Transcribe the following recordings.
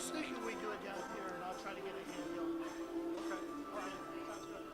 was thinking we do it down here, and I'll try to get a handle. Okay. All right. Sounds good.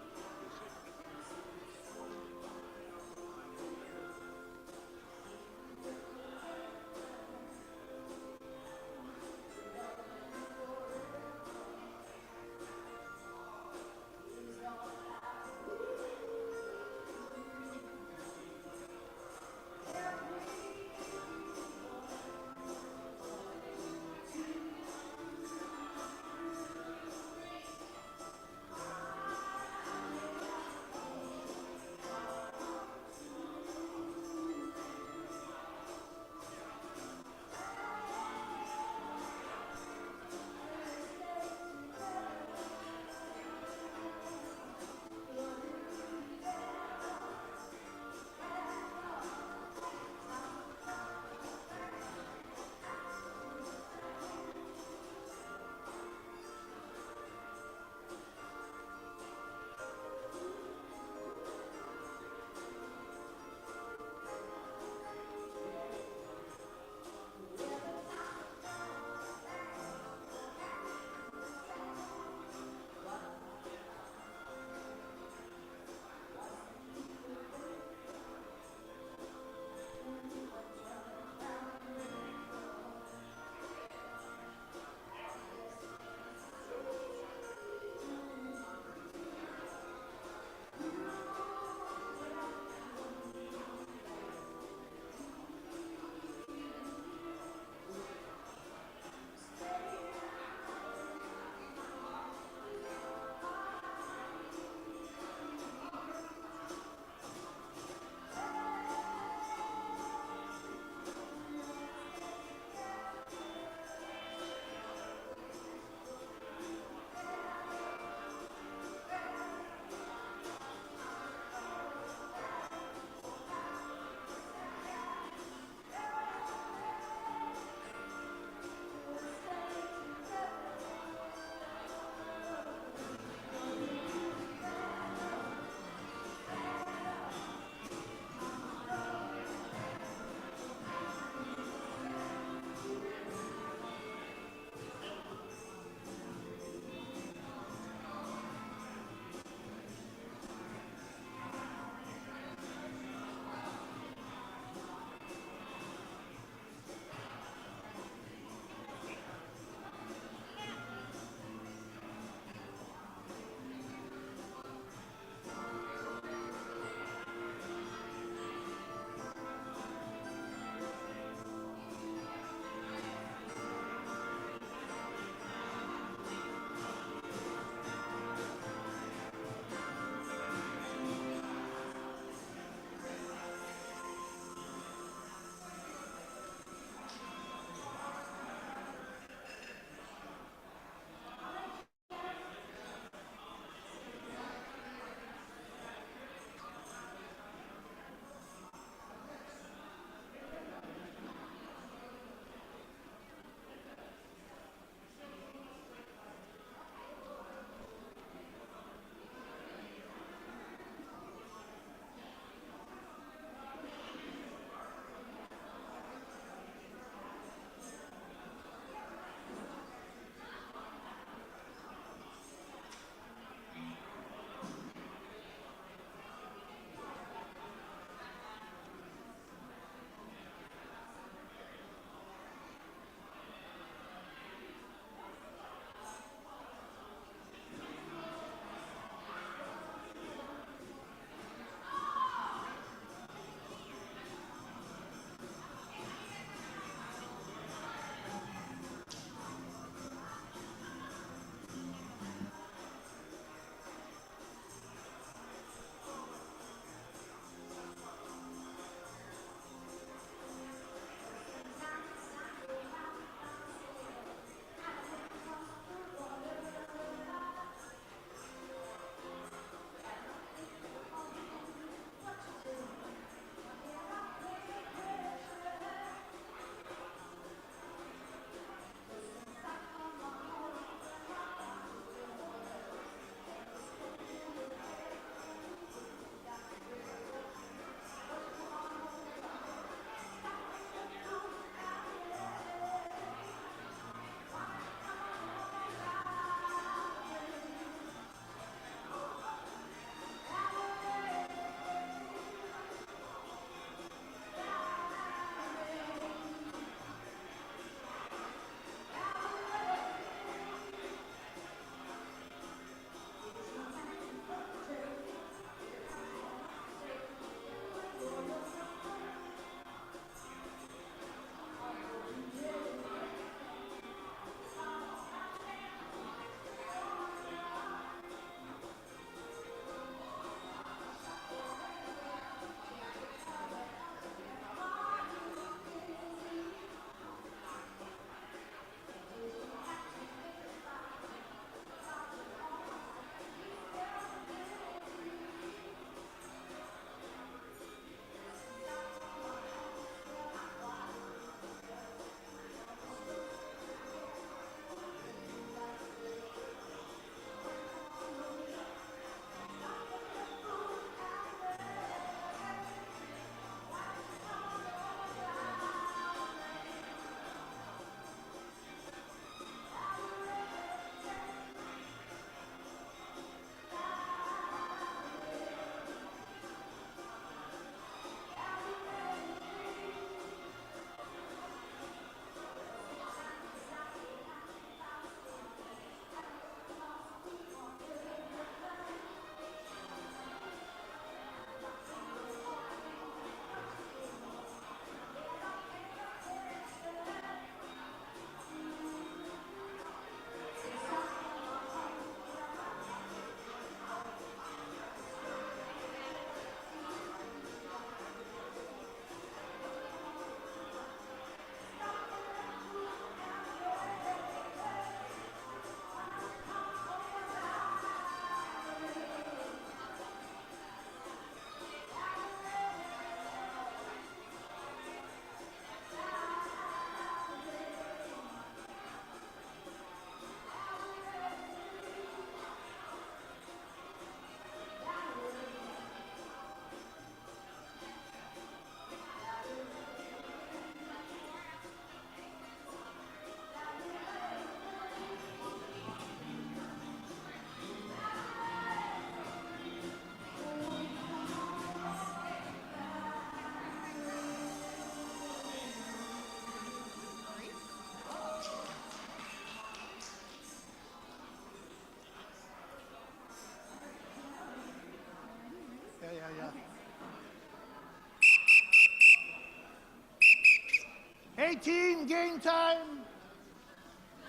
18, game time.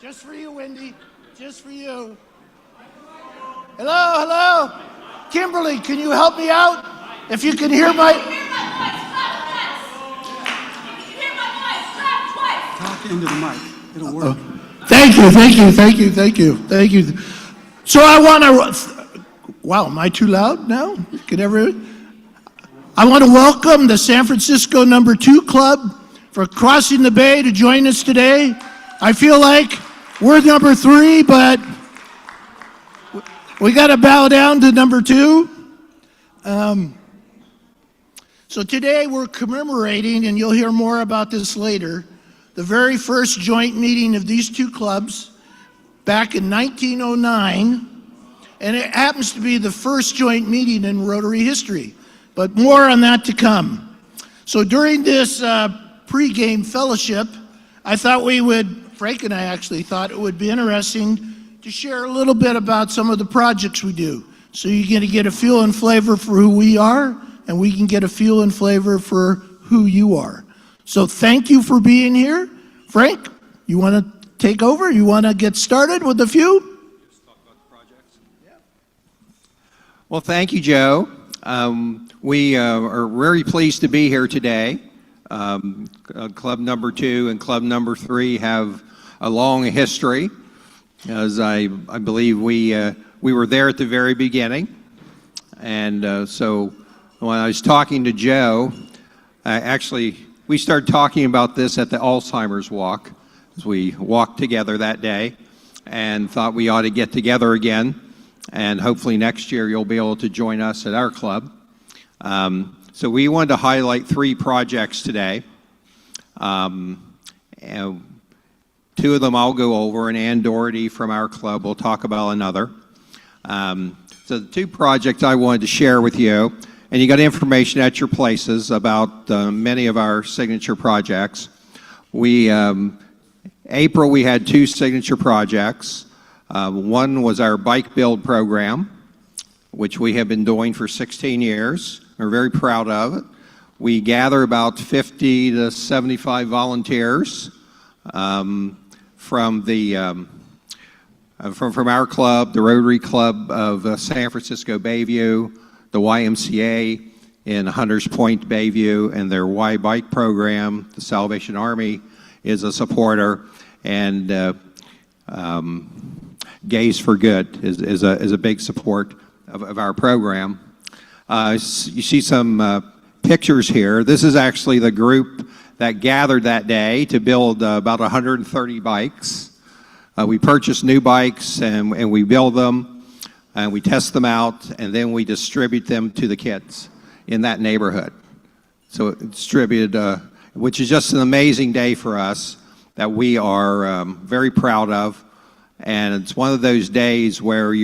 Just for you, Wendy. Just for you. Hello, hello. Kimberly, can you help me out? If you can hear my... Talk into the mic. It'll work. Thank you, thank you, thank you, thank you, thank you. So I want to... Wow, am I too loud now? I want to welcome the San Francisco number 2 club for crossing the bay to join us today. I feel like we're number 3, but we got to bow down to number 2. So today we're commemorating, and you'll hear more about this later, the very first joint meeting of these 2 clubs back in 1909, and it happens to be the first joint meeting in Rotary history, but more on that to come. So during this pre-game fellowship, I thought Frank and I actually thought it would be interesting to share a little bit about some of the projects we do. So you're going to get a feel and flavor for who we are, and we can get a feel and flavor for who you are. So thank you for being here. Frank, you want to take over? You want to get started with a few? Just talk about the projects. Yeah. Well, thank you, Joe. We are very pleased to be here today. Club number 2 and club number 3 have a long history, as I believe we were there at the very beginning. And so when I was talking to Joe, we started talking about this at the Alzheimer's walk, as we walked together that day, and thought we ought to get together again. And hopefully next year you'll be able to join us at our club. So we wanted to highlight 3 projects today. And 2 of them I'll go over, and Ann Doherty from our club will talk about another. So the 2 projects I wanted to share with you, and you got information at your places about many of our signature projects. April we had 2 signature projects. One was our bike build program, which we have been doing for 16 years. We're very proud of it. We gather about 50 to 75 volunteers from our club, the Rotary Club of San Francisco Bayview, the YMCA in Hunters Point Bayview, and their Y Bike program. The Salvation Army is a supporter, and Gays for Good is a big support of our program. You see some pictures here. This is actually the group that gathered that day to build about 130 bikes. We purchase new bikes and we build them and we test them out, and then we distribute them to the kids in that neighborhood. So distributed, which is just an amazing day for us that we are very proud of. And it's one of those days where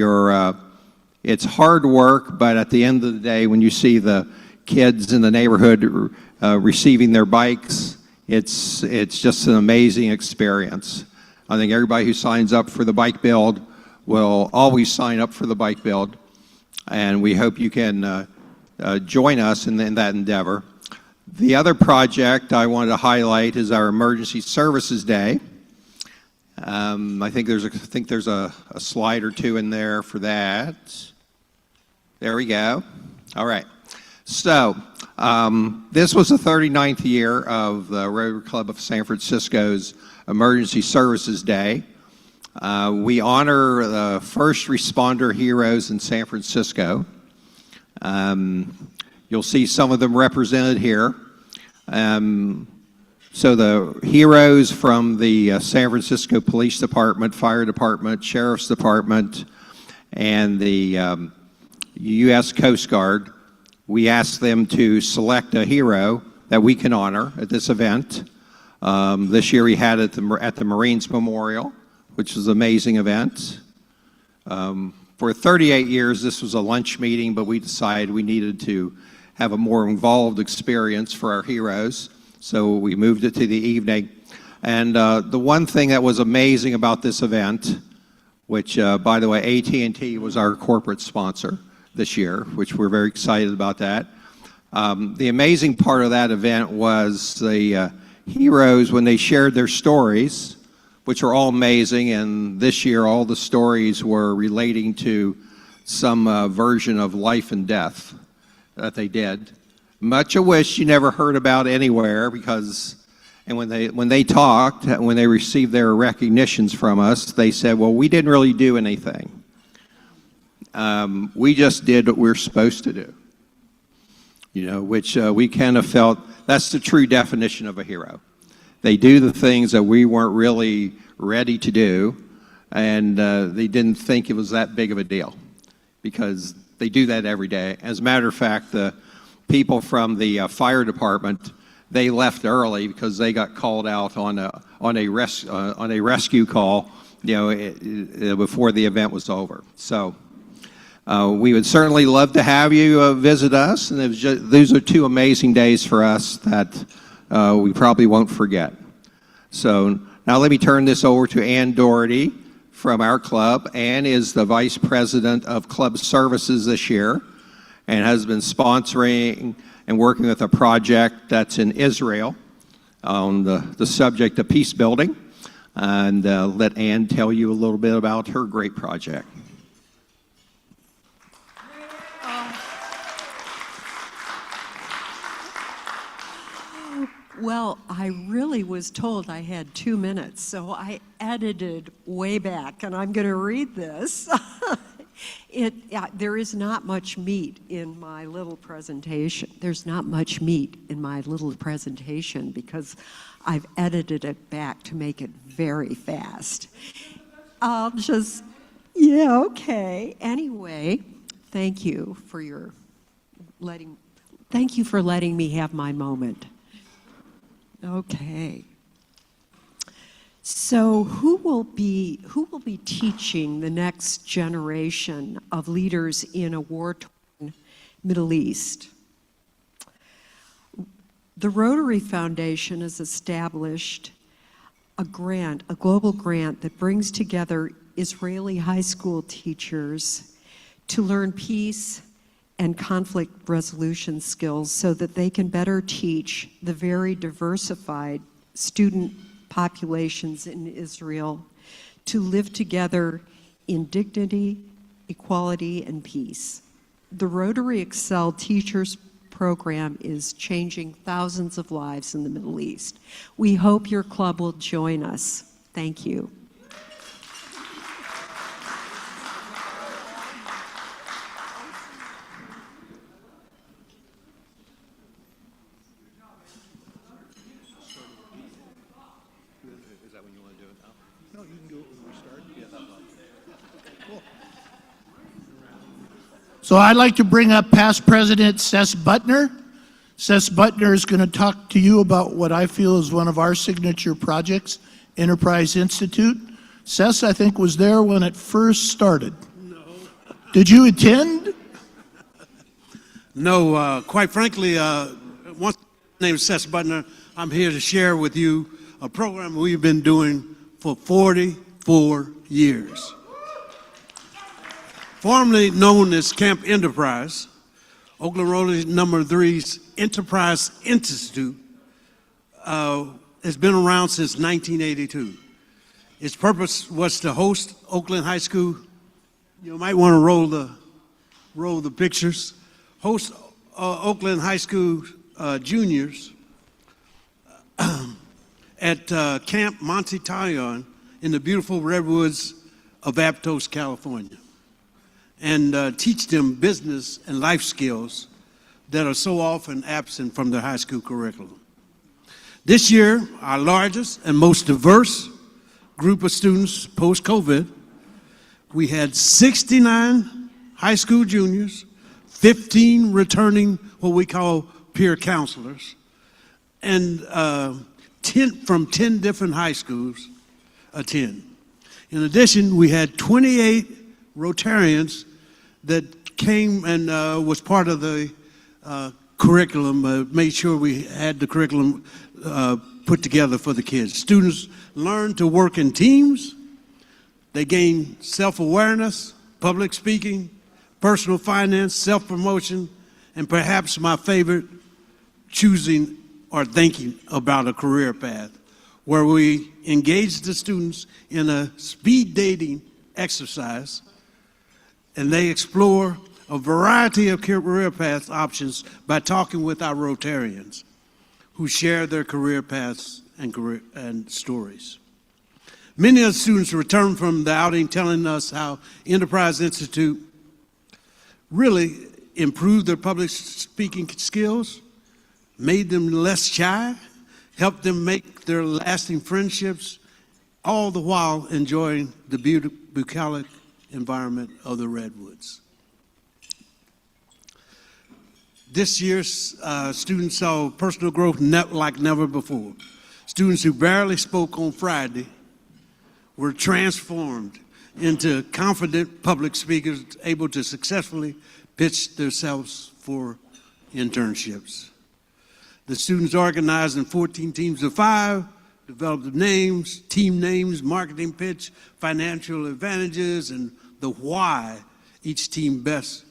it's hard work, but at the end of the day, when you see the kids in the neighborhood receiving their bikes, it's just an amazing experience. I think everybody who signs up for the bike build will always sign up for the bike build, and we hope you can join us in that endeavor. The other project I wanted to highlight is our Emergency Services Day. I think there's a slide or 2 in there for that. There we go. All right. So this was the 39th year of the Rotary Club of San Francisco's Emergency Services Day. We honor the first responder heroes in San Francisco. You'll see some of them represented here. So the heroes from the San Francisco Police Department, Fire Department, Sheriff's Department, and the U.S. Coast Guard, we asked them to select a hero that we can honor at this event. This year we had it at the Marines Memorial, which was an amazing event. For 38 years, this was a lunch meeting, but we decided we needed to have a more involved experience for our heroes. So we moved it to the evening. And the one thing that was amazing about this event, which, by the way, AT&T was our corporate sponsor this year, which we're very excited about that. The amazing part of that event was the heroes, when they shared their stories, which are all amazing, and this year all the stories were relating to some version of life and death that they did. Much of which you never heard about anywhere because, and when they talked, when they received their recognitions from us, they said, well, we didn't really do anything. We just did what we're supposed to do, which we kind of felt that's the true definition of a hero. They do the things that we weren't really ready to do, and they didn't think it was that big of a deal because they do that every day. As a matter of fact, the people from the fire department, they left early because they got called out on a rescue call, before the event was over. So we would certainly love to have you visit us, and these are 2 amazing days for us that we probably won't forget. So now let me turn this over to Ann Doherty from our club. Ann is the Vice President of Club Services this year and has been sponsoring and working with a project that's in Israel on the subject of peace building. And let Ann tell you a little bit about her great project. Well, I really was told I had 2 minutes, so I edited way back, and I'm going to read this. There is not much meat in my little presentation. There's not much meat in my little presentation because I've edited it back to make it very fast. Yeah, okay. Anyway, thank you for letting me have my moment. Okay. So who will be teaching the next generation of leaders in a war-torn Middle East? The Rotary Foundation has established a global grant that brings together Israeli high school teachers to learn peace and conflict resolution skills so that they can better teach the very diversified student populations in Israel to live together in dignity, equality, and peace. The Rotary Excel Teachers program is changing thousands of lives in the Middle East. We hope your club will join us. Thank you. So I'd like to bring up past President Seth Butner. Seth Butner is going to talk to you about what I feel is one of our signature projects, Enterprise Institute. Seth, I think, was there when it first started. No. Did you attend? No, quite frankly, my name is Seth Butner. I'm here to share with you a program we've been doing for 44 years. Formerly known as Camp Enterprise, Oakland Rotary number 3's Enterprise Institute has been around since 1982. Its purpose was to host Oakland High School. You might want to roll the pictures. Host Oakland High School juniors at Camp Monte Tyon in the beautiful redwoods of Aptos, California, and teach them business and life skills that are so often absent from their high school curriculum. This year, our largest and most diverse group of students post-COVID, we had 69 high school juniors, 15 returning what we call peer counselors, and 10 from 10 different high schools attend. In addition, we had 28 Rotarians that came and was part of the curriculum, made sure we had the curriculum put together for the kids. Students learn to work in teams. They gain self-awareness, public speaking, personal finance, self-promotion, and perhaps my favorite, choosing are thinking about a career path, where we engage the students in a speed dating exercise, and they explore a variety of career path options by talking with our Rotarians who share their career paths and stories. Many of the students return from the outing telling us how Enterprise Institute really improved their public speaking skills, made them less shy, helped them make their lasting friendships, all the while enjoying the bucolic environment of the Redwoods. This year's students saw personal growth like never before. Students who barely spoke on Friday were transformed into confident public speakers able to successfully pitch themselves for internships. The students organized in 14 teams of 5, developed names, team names, marketing pitch, financial advantages, and the why each team best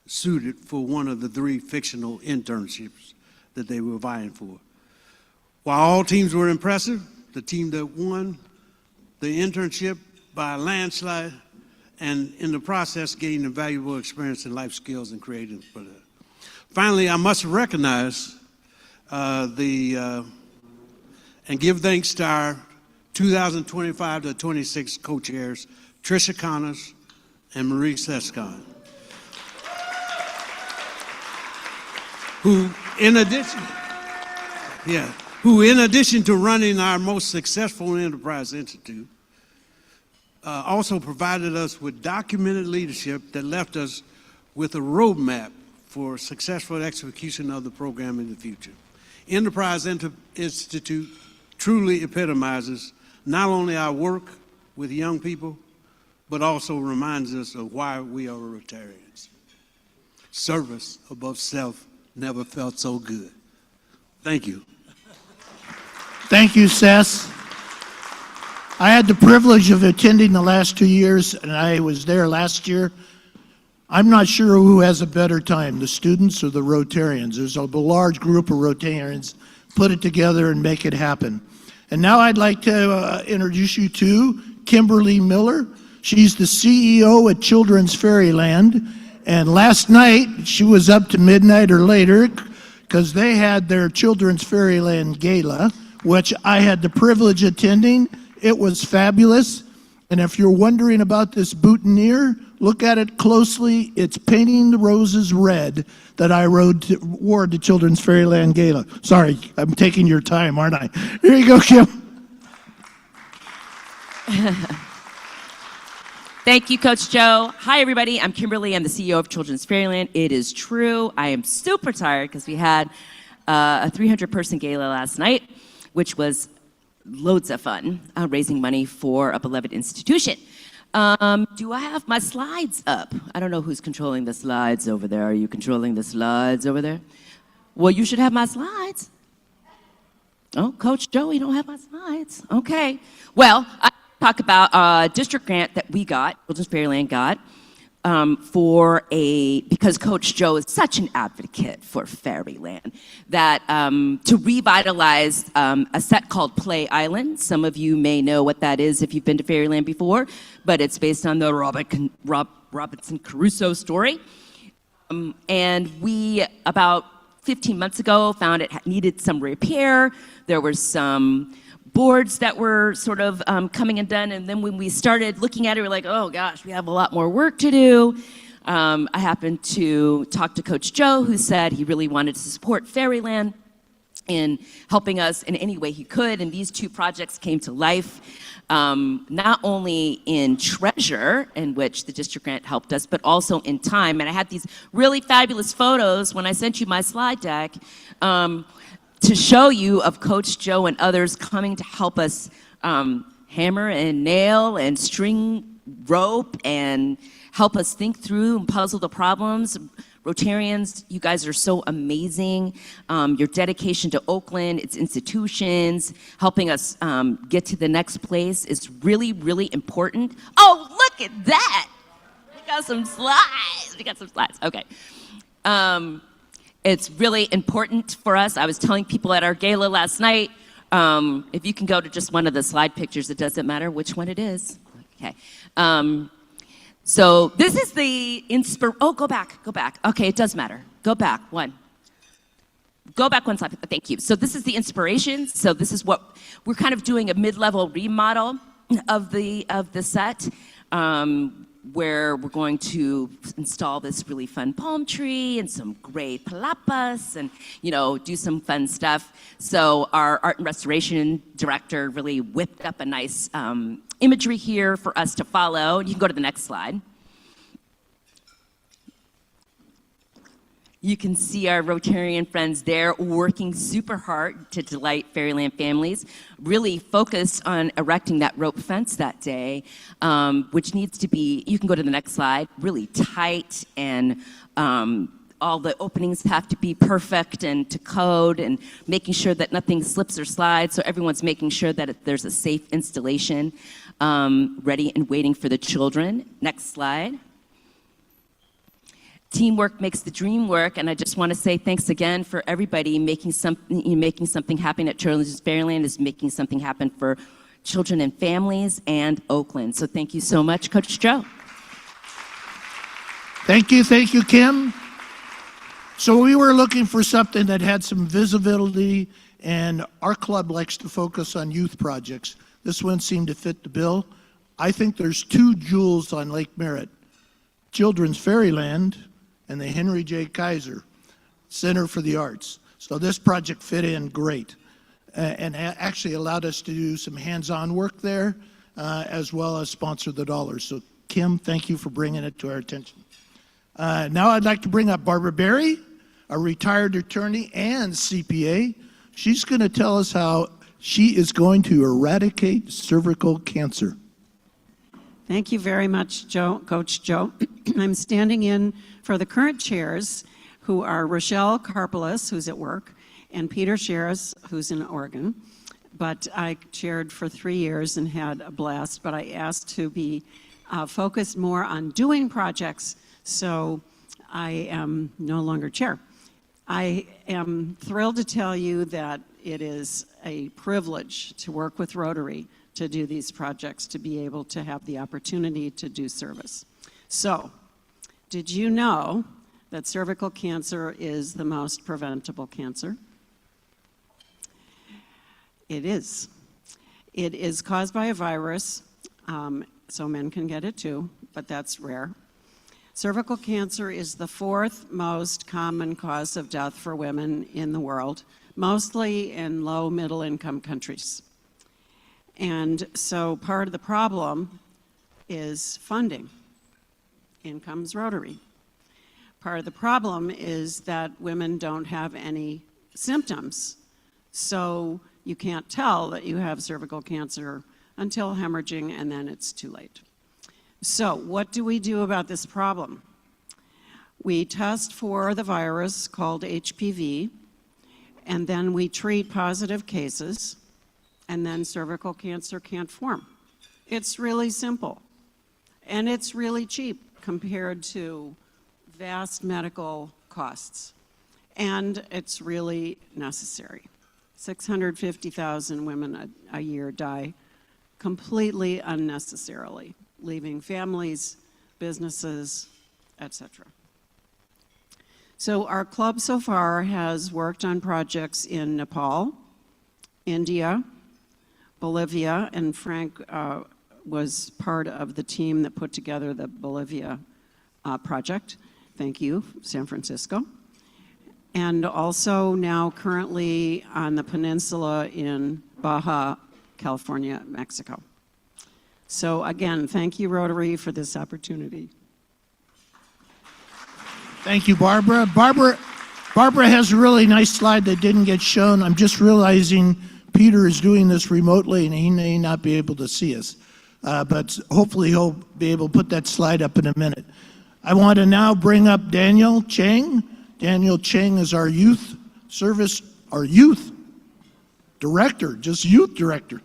suited for one of the 3 fictional internships that they were vying for. While all teams were impressive, the team that won the internship by a landslide, and in the process gained invaluable experience in life skills and creative. Finally, I must recognize and give thanks to our 2025 to 26 co-chairs, Tricia Connors and Marie Sescon, who in addition to running our most successful Enterprise Institute, also provided us with documented leadership that left us with a roadmap for successful execution of the program in the future. Enterprise Institute truly epitomizes not only our work with young people, but also reminds us of why we are Rotarians. Service above self never felt so good. Thank you. Thank you, Seth. I had the privilege of attending the last 2 years, and I was there last year. I'm not sure who has a better time, the students or the Rotarians. There's a large group of Rotarians put it together and make it happen. And now I'd like to introduce you to Kimberly Miller. She's the CEO at Children's Fairyland. And last night, she was up to midnight or later because they had their Children's Fairyland Gala, which I had the privilege attending. It was fabulous. And if you're wondering about this boutonniere, look at it closely. It's Painting the Roses Red that I wore to Children's Fairyland Gala. Sorry, I'm taking your time, aren't I? Here you go, Kim. Thank you, Coach Joe. Hi, everybody. I'm Kimberly. I'm the CEO of Children's Fairyland. It is true. I am super tired because we had a 300-person gala last night, which was loads of fun, raising money for a beloved institution. Do I have my slides up? I don't know who's controlling the slides over there. Are you controlling the slides over there? Well, you should have my slides. Oh, Coach Joe, you don't have my slides. Okay. Well, I talk about a district grant that we got, Children's Fairyland got, because Coach Joe is such an advocate for Fairyland, that to revitalize a set called Play Island. Some of you may know what that is if you've been to Fairyland before, but it's based on the Robinson Crusoe story. And we, about 15 months ago, found it needed some repair. There were some boards that were sort of coming undone, and then when we started looking at it, we were like, oh gosh, we have a lot more work to do. I happened to talk to Coach Joe, who said he really wanted to support Fairyland in helping us in any way he could, and these 2 projects came to life, not only in treasure, in which the district grant helped us, but also in time. And I had these really fabulous photos when I sent you my slide deck, to show you of Coach Joe and others coming to help us hammer and nail and string rope and help us think through and puzzle the problems. Rotarians, you guys are so amazing. Your dedication to Oakland, its institutions, helping us get to the next place is really, really important. Oh, look at that. We got some slides. Okay. It's really important for us. I was telling people at our gala last night, if you can go to just one of the slide pictures, it doesn't matter which one it is. Okay. So this is the oh, go back. Okay, it does matter. Go back one. Go back one slide. Thank you. So this is the inspiration. So this is what we're kind of doing, a mid-level remodel of the set, where we're going to install this really fun palm tree and some gray palapas and, do some fun stuff. So our art and restoration director really whipped up a nice imagery here for us to follow. You can go to the next slide. You can see our Rotarian friends there working super hard to delight Fairyland families, really focused on erecting that rope fence that day, which needs to be, you can go to the next slide, really tight, and all the openings have to be perfect and to code, and making sure that nothing slips or slides, so everyone's making sure that there's a safe installation ready and waiting for the children. Next slide. Teamwork makes the dream work, and I just want to say thanks again for everybody making something happen at Children's Fairyland is making something happen for children and families and Oakland. So thank you so much, Coach Joe. Thank you, Kim. So we were looking for something that had some visibility, and our club likes to focus on youth projects. This one seemed to fit the bill. I think there's two jewels on Lake Merritt: Children's Fairyland and the Henry J. Kaiser Center for the Arts. So this project fit in great, and actually allowed us to do some hands-on work there, as well as sponsor the dollars. So Kim, thank you for bringing it to our attention. Now I'd like to bring up Barbara Berry, a retired attorney and CPA. She's going to tell us how she is going to eradicate cervical cancer. Thank you very much, Coach Joe. I'm standing in for the current chairs, who are Rochelle Karpelis, who's at work, and Peter Sheres, who's in Oregon. But I chaired for 3 years and had a blast, but I asked to be focused more on doing projects, so I am no longer chair. I am thrilled to tell you that it is a privilege to work with Rotary to do these projects, to be able to have the opportunity to do service. So, did you know that cervical cancer is the most preventable cancer? It is. It is caused by a virus, so men can get it too, but that's rare. Cervical cancer is the 4th most common cause of death for women in the world, mostly in low middle income countries. And so part of the problem is funding. In comes Rotary. Part of the problem is that women don't have any symptoms. So you can't tell that you have cervical cancer until hemorrhaging, and then it's too late. So what do we do about this problem? We test for the virus called HPV, and then we treat positive cases, and then cervical cancer can't form. It's really simple, and it's really cheap compared to vast medical costs, and it's really necessary. 650,000 women a year die completely unnecessarily, leaving families, businesses, etc. So our club so far has worked on projects in Nepal, India, Bolivia, and Frank was part of the team that put together the Bolivia project. Thank you, San Francisco. And also now currently on the peninsula in Baja, California, Mexico. So again, thank you, Rotary, for this opportunity. Thank you, Barbara. Barbara has a really nice slide that didn't get shown. I'm just realizing Peter is doing this remotely and he may not be able to see us. But hopefully he'll be able to put that slide up in a minute. I want to now bring up Daniel Cheng. Daniel Cheng is our youth director, just youth director.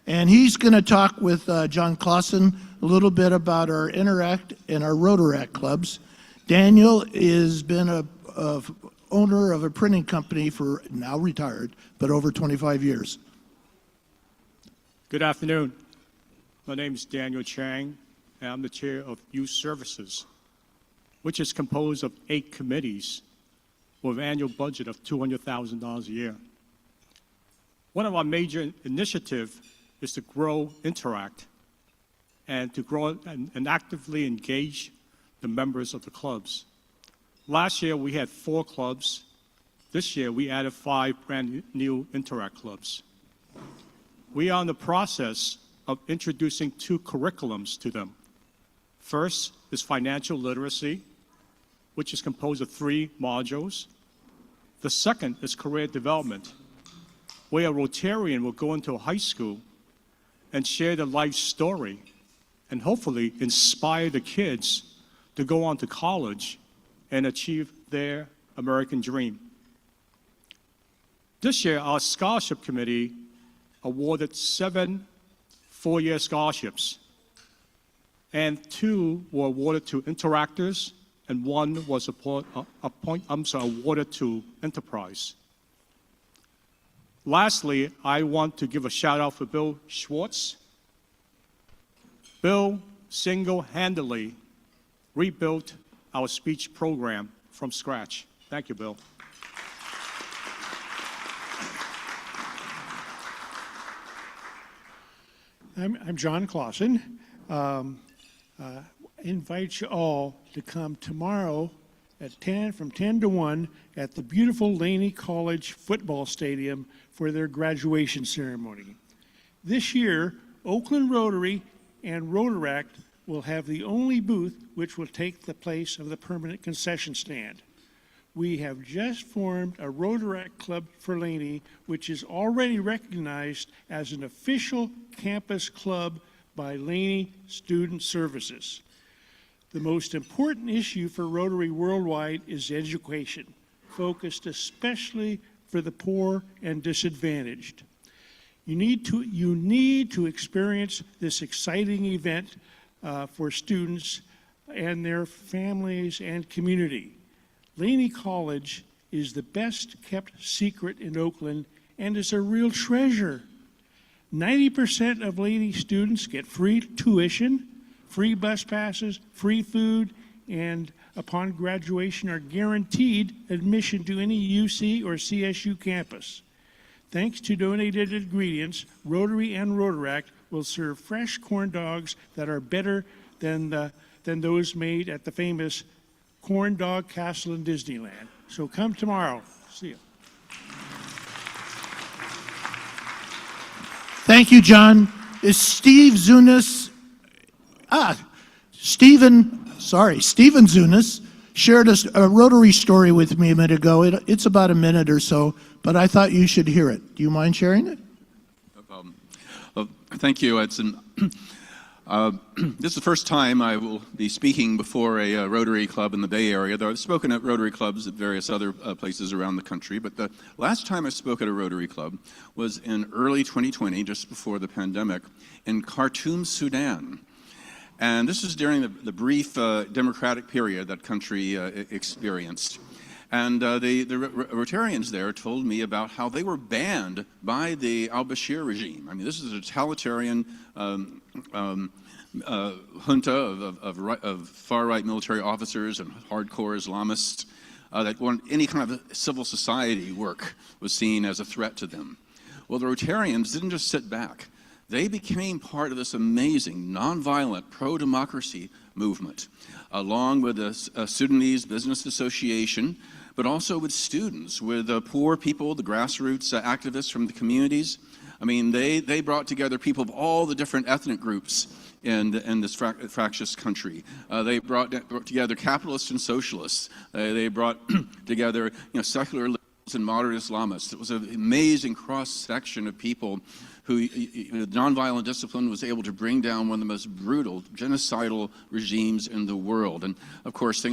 And he's going to talk with John Clausen a little bit about our Interact and our Rotaract clubs. Daniel has been owner of a printing company for, now retired, but over 25 years. Good afternoon. My name is Daniel Chang, and I'm the chair of Youth Services, which is composed of 8 committees with an annual budget of $200,000 a year. One of our major initiatives is to grow Interact and to grow and actively engage the members of the clubs. Last year, we had 4 clubs. This year, we added 5 brand new Interact clubs. We are in the process of introducing 2 curriculums to them. First is financial literacy, which is composed of 3 modules. The second is career development, where a Rotarian will go into a high school and share their life story and hopefully inspire the kids to go on to college and achieve their American dream. This year, our scholarship committee awarded 7 4-year scholarships, and 2 were awarded to Interactors, and 1 was awarded to Enterprise. Lastly, I want to give a shout out for Bill Schwartz. Bill single-handedly rebuilt our speech program from scratch. Thank you, Bill. I'm John Clausen. Invite you all to come tomorrow at 10, from 10 to 1 at the beautiful Laney College football stadium for their graduation ceremony. This year, Oakland Rotary and Rotaract will have the only booth which will take the place of the permanent concession stand. We have just formed a Rotaract Club for Laney, which is already recognized as an official campus club by Laney Student Services. The most important issue for Rotary worldwide is education, focused especially for the poor and disadvantaged. You need to experience this exciting event for students and their families and community. Laney College is the best kept secret in Oakland and is a real treasure. 90% of Laney students get free tuition, free bus passes, free food, and upon graduation are guaranteed admission to any UC or CSU campus. Thanks to donated ingredients, Rotary and Rotaract will serve fresh corn dogs that are better than those made at the famous Corn Dog Castle in Disneyland. So come tomorrow. See you. Thank you, John. Is Steve Zunis, Stephen Zunis shared a Rotary story with me a minute ago. It's about a minute or so, but I thought you should hear it. Do you mind sharing it? No problem. Thank you, Edson. This is the first time I will be speaking before a Rotary Club in the Bay Area, though I've spoken at Rotary Clubs at various other places around the country. But the last time I spoke at a Rotary Club was in early 2020, just before the pandemic, in Khartoum, Sudan. And this is during the brief democratic period that country experienced. And the Rotarians there told me about how they were banned by the al-Bashir regime. I mean, this is a totalitarian junta of far-right military officers and hardcore Islamists that want any kind of civil society work was seen as a threat to them. Well, the Rotarians didn't just sit back. They became part of this amazing, nonviolent, pro-democracy movement, along with the Sudanese Business Association, but also with students, with poor people, the grassroots activists from the communities. I mean, they brought together people of all the different ethnic groups in this fractious country. They brought together capitalists and socialists. They brought together secular liberals and moderate Islamists. It was an amazing cross-section of people who nonviolent discipline was able to bring down one of the most brutal, genocidal regimes in the world. And of course, there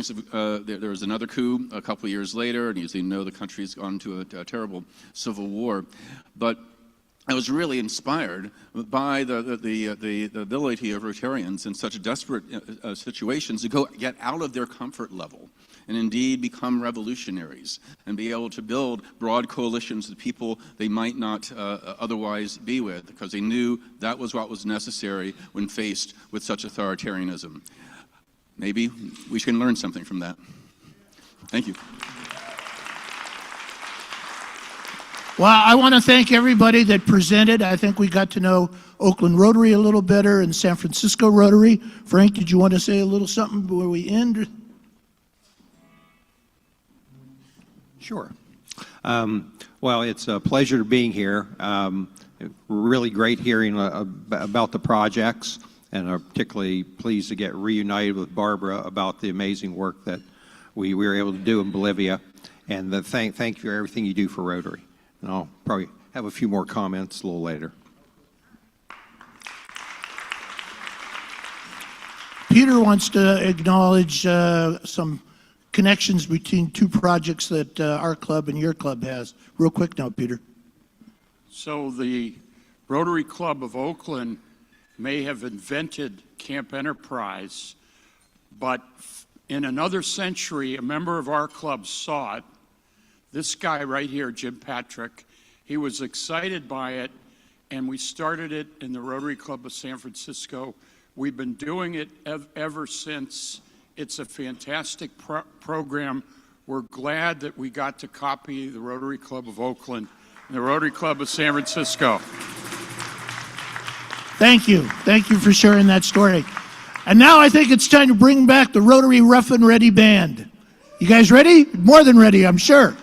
was another coup a couple of years later, and as you know, the country's gone into a terrible civil war. But I was really inspired by the ability of Rotarians in such desperate situations to get out of their comfort level and indeed become revolutionaries and be able to build broad coalitions of people they might not otherwise be with, because they knew that was what was necessary when faced with such authoritarianism. Maybe we can learn something from that. Thank you. Well, I want to thank everybody that presented. I think we got to know Oakland Rotary a little better and San Francisco Rotary. Frank, did you want to say a little something before we end? Sure. Well, it's a pleasure being here. Really great hearing about the projects, and I'm particularly pleased to get reunited with Barbara about the amazing work that we were able to do in Bolivia. And thank you for everything you do for Rotary. And I'll probably have a few more comments a little later. Peter wants to acknowledge some connections between two projects that our club and your club has. Real quick now, Peter. So the Rotary Club of Oakland may have invented Camp Enterprise, but in another century, a member of our club saw it. This guy right here, Jim Patrick, he was excited by it, and we started it in the Rotary Club of San Francisco. We've been doing it ever since. It's a fantastic program. We're glad that we got to copy the Rotary Club of Oakland and the Rotary Club of San Francisco. Thank you. Thank you for sharing that story. And now I think it's time to bring back the Rotary Rough and Ready Band. You guys ready? More than ready, I'm sure.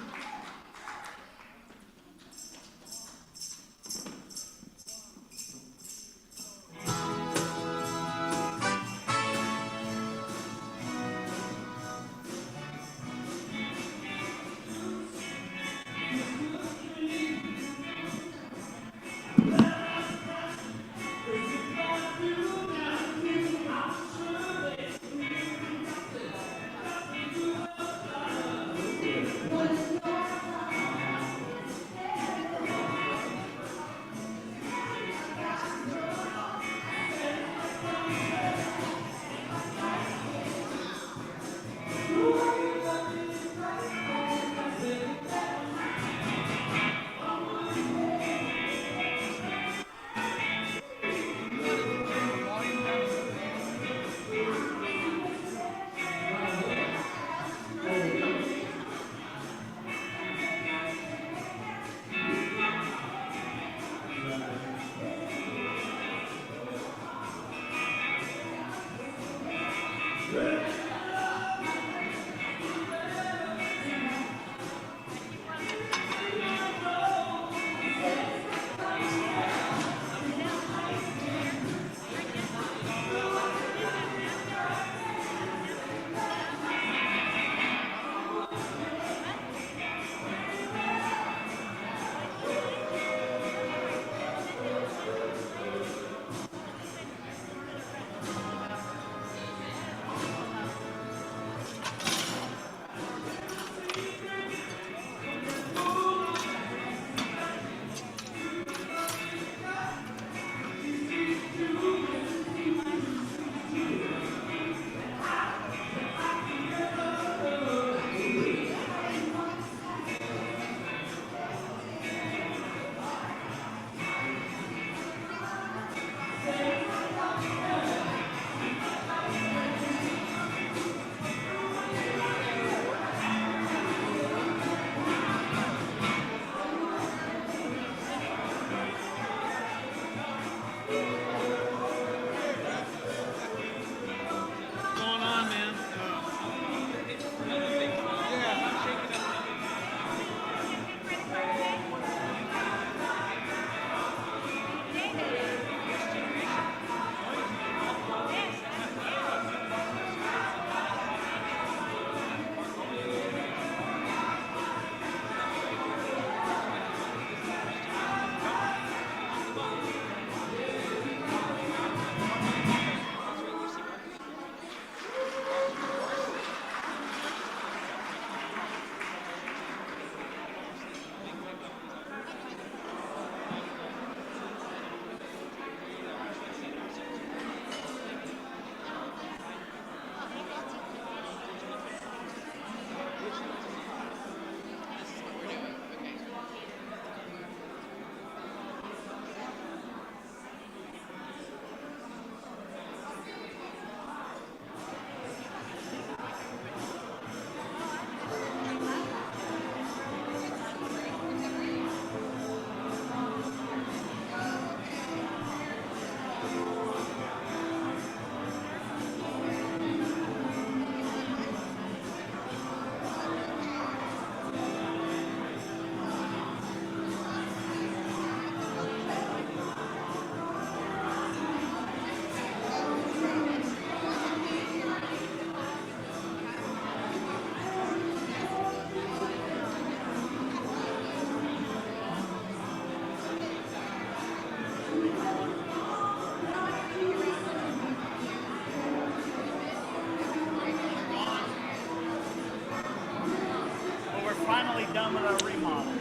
finally done with our remodel.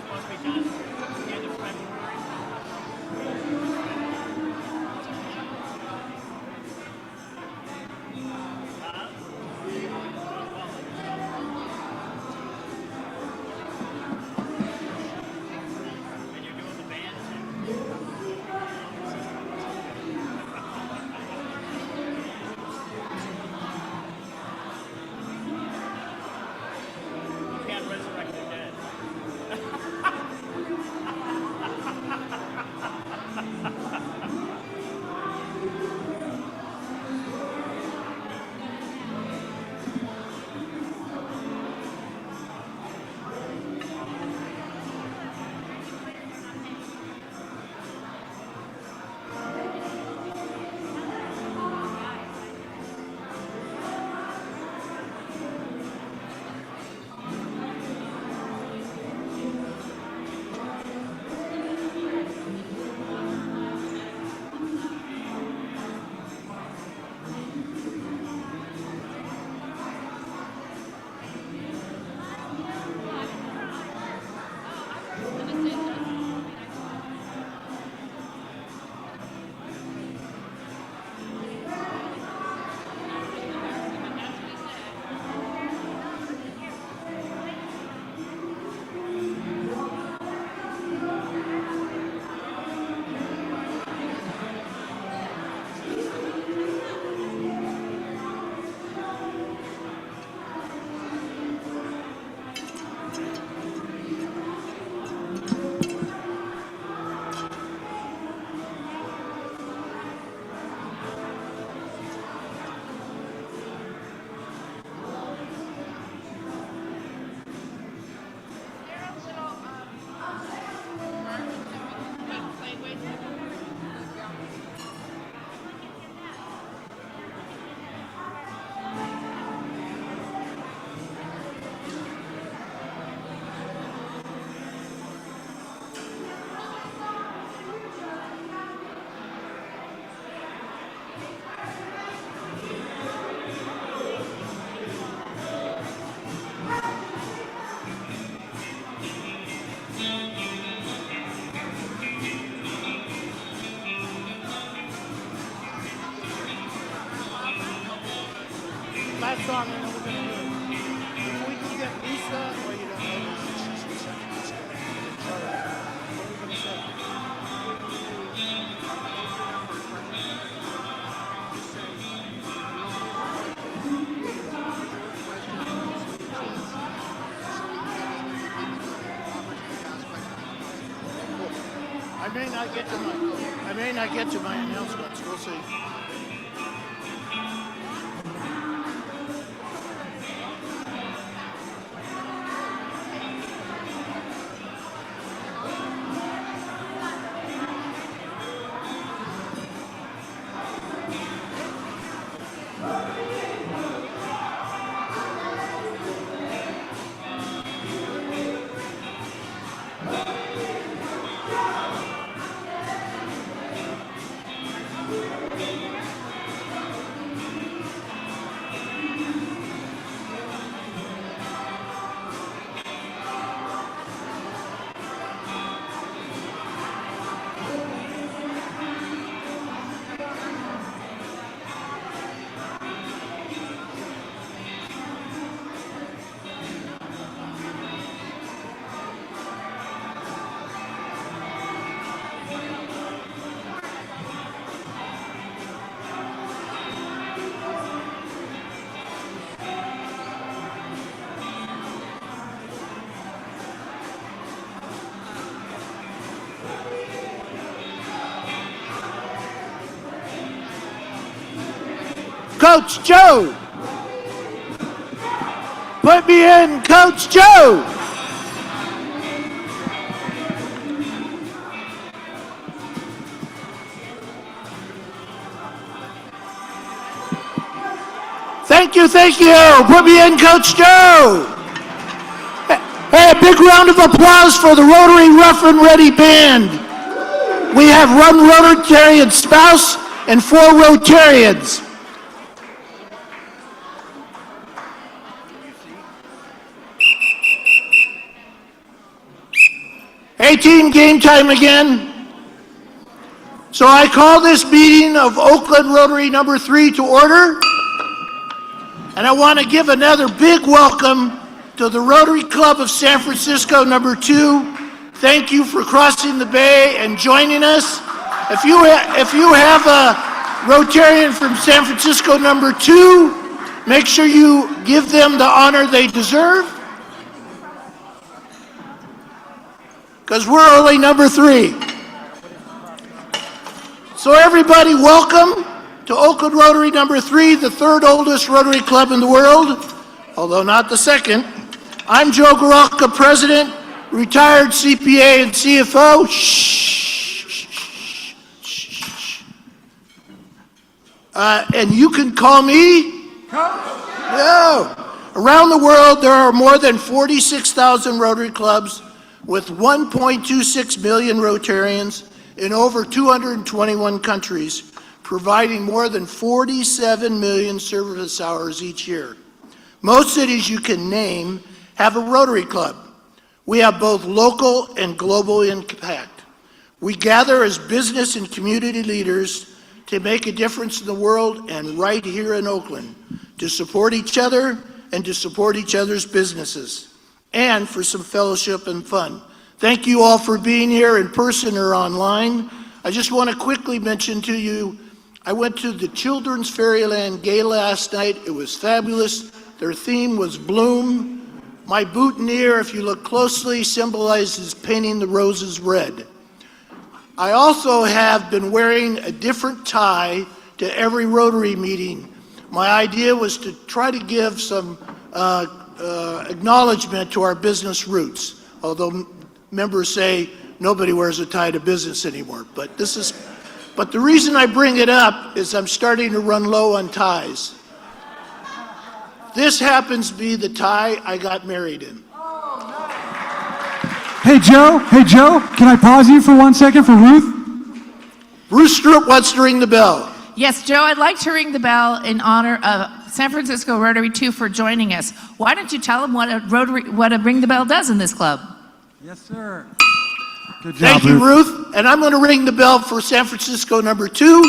Supposed to be done end of February. And you're doing the band too. You can't resurrect the dead. Last song, I know we're gonna do it. If we can get Lisa, or you don't know Lisa, she's the second. All right. What are we gonna say? I may not get to my announcements. We'll see. Coach Joe! Put me in, Coach Joe! Thank you, thank you. Put me in, Coach Joe. Hey, a big round of applause for the Rotary Rough and Ready Band. We have one Rotarian spouse and 4 Rotarians. Hey team, game time again. So I call this meeting of Oakland Rotary number 3 to order. And I want to give another big welcome to the Rotary Club of San Francisco number 2. Thank you for crossing the bay and joining us. If you have a Rotarian from San Francisco number 2, make sure you give them the honor they deserve. Because we're only number 3. So everybody, welcome to Oakland Rotary number 3, the 3rd oldest Rotary Club in the world, although not the 2nd. I'm Joe Garalka, President, retired CPA and CFO. And you can call me Coach. No. Around the world, there are more than 46,000 Rotary clubs with 1.26 million Rotarians in over 221 countries, providing more than 47 million service hours each year. Most cities you can name have a Rotary Club. We have both local and global impact. We gather as business and community leaders to make a difference in the world and right here in Oakland, to support each other and to support each other's businesses, and for some fellowship and fun. Thank you all for being here in person or online. I just want to quickly mention to you, I went to the Children's Fairyland Gala last night. It was fabulous. Their theme was Bloom. My boutonniere, if you look closely, symbolizes painting the roses red. I also have been wearing a different tie to every Rotary meeting. My idea was to try to give some acknowledgement to our business roots, although members say nobody wears a tie to business anymore. But the reason I bring it up is I'm starting to run low on ties. This happens to be the tie I got married in. Hey Joe, can I pause you for 1 second for Ruth? Ruth Stroup wants to ring the bell. Yes, Joe, I'd like to ring the bell in honor of San Francisco Rotary 2 for joining us. Why don't you tell them what a ring the bell does in this club? Yes, sir. Good job, Thank you, Ruth. And I'm going to ring the bell for San Francisco number 2.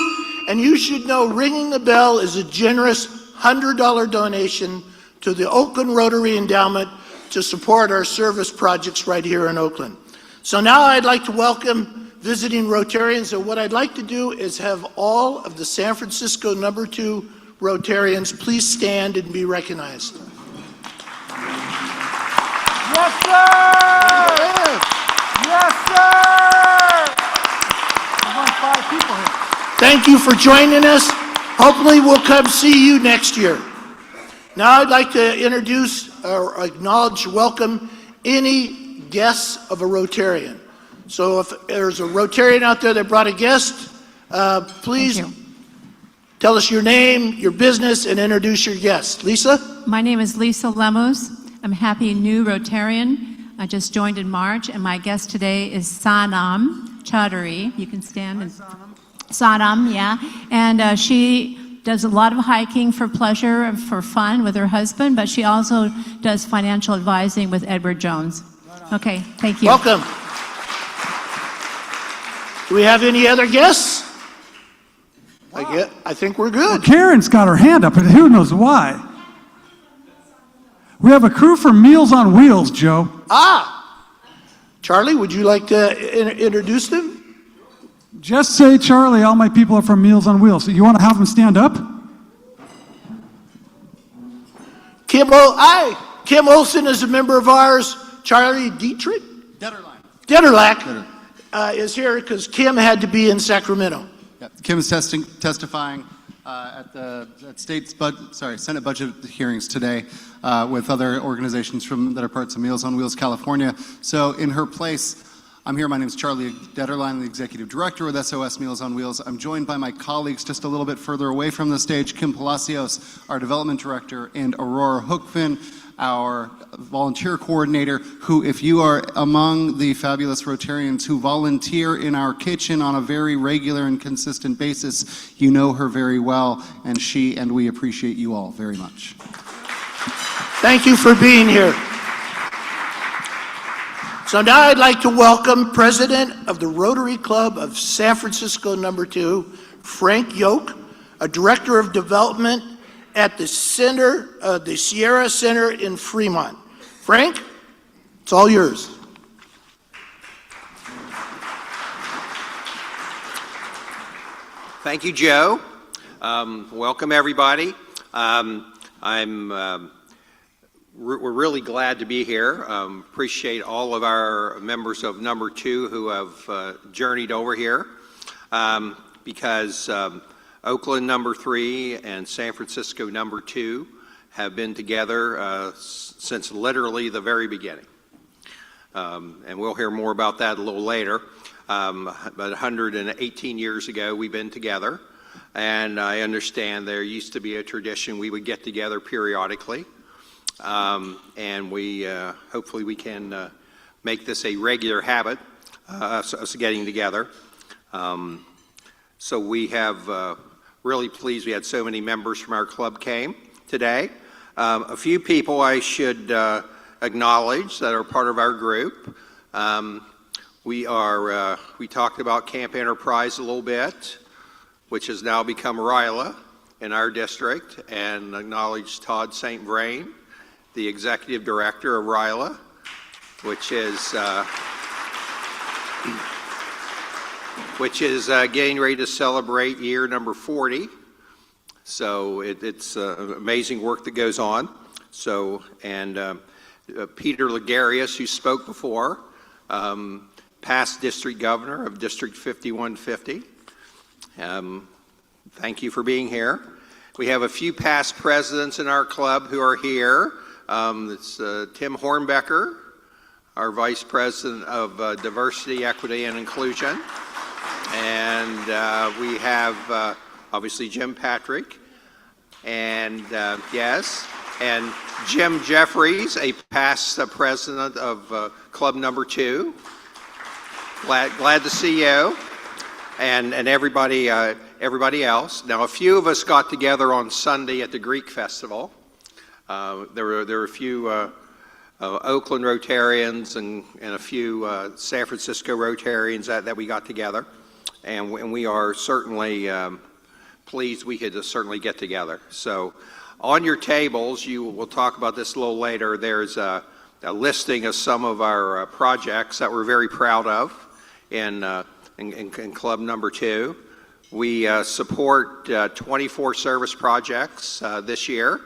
And you should know ringing the bell is a generous $100 donation to the Oakland Rotary Endowment to support our service projects right here in Oakland. So now I'd like to welcome visiting Rotarians, and what I'd like to do is have all of the San Francisco number 2 Rotarians please stand and be recognized. Yes, sir! Yes, sir! There's only 5 people here. Thank you for joining us. Hopefully we'll come see you next year. Now I'd like to introduce or acknowledge, welcome any guests of a Rotarian. So if there's a Rotarian out there that brought a guest, please tell us your name, your business, and introduce your guest. Lisa? My name is Lisa Lemos. I'm a happy new Rotarian. I just joined in March, and my guest today is Sanam Chaudhary. You can stand. And Sanam, yeah. And she does a lot of hiking for pleasure and for fun with her husband, but she also does financial advising with Edward Jones. Okay, thank you. Welcome. Do we have any other guests? I think we're good. Karen's got her hand up, and who knows why. We have a crew from Meals on Wheels, Joe. Charlie, would you like to introduce them? Just say, Charlie, all my people are from Meals on Wheels. So you want to have them stand up? Kim Olson is a member of ours. Charlie Dietrich? Detterlack is here because Kim had to be in Sacramento. Yep. Kim is testifying at Senate budget hearings today with other organizations that are parts of Meals on Wheels California. So in her place, I'm here. My name is Charlie Detterline, I'm the executive director with SOS Meals on Wheels. I'm joined by my colleagues just a little bit further away from the stage, Kim Palacios, our development director, and Aurora Hookfin, our volunteer coordinator, who, if you are among the fabulous Rotarians who volunteer in our kitchen on a very regular and consistent basis, you know her very well, and we appreciate you all very much. Thank you for being here. So now I'd like to welcome President of the Rotary Club of San Francisco No. 2, Frank Yoke, a Director of Development at the Sierra Center in Fremont. Frank, it's all yours. Thank you, Joe. Welcome, everybody. We're really glad to be here. Appreciate all of our members of No. 2 who have journeyed over here because Oakland No. 3 and San Francisco No. 2 have been together since literally the very beginning. And we'll hear more about that a little later. About 118 years ago, we've been together. And I understand there used to be a tradition we would get together periodically. And we hopefully we can make this a regular habit, us getting together. So we have really pleased we had so many members from our club came today. A few people I should acknowledge that are part of our group. We talked about Camp Enterprise a little bit, which has now become RILA in our district, and acknowledge Todd St. Vrain, the executive director of RILA, which is getting ready to celebrate year number 40. So it's amazing work that goes on. So, and Peter Ligarius, who spoke before, past district governor of District 5150. Thank you for being here. We have a few past presidents in our club who are here. It's Tim Hornbecker, our Vice President of Diversity, Equity, and Inclusion. And we have obviously Jim Patrick, and yes, and Jim Jeffries, a past president of Club No. 2. Glad to see you, and everybody else. Now, a few of us got together on Sunday at the Greek Festival. There were a few Oakland Rotarians and a few San Francisco Rotarians that we got together, and we are certainly pleased we could certainly get together. So, on your tables, we'll talk about this a little later. There's a listing of some of our projects that we're very proud of in Club No. 2. We support 24 service projects this year,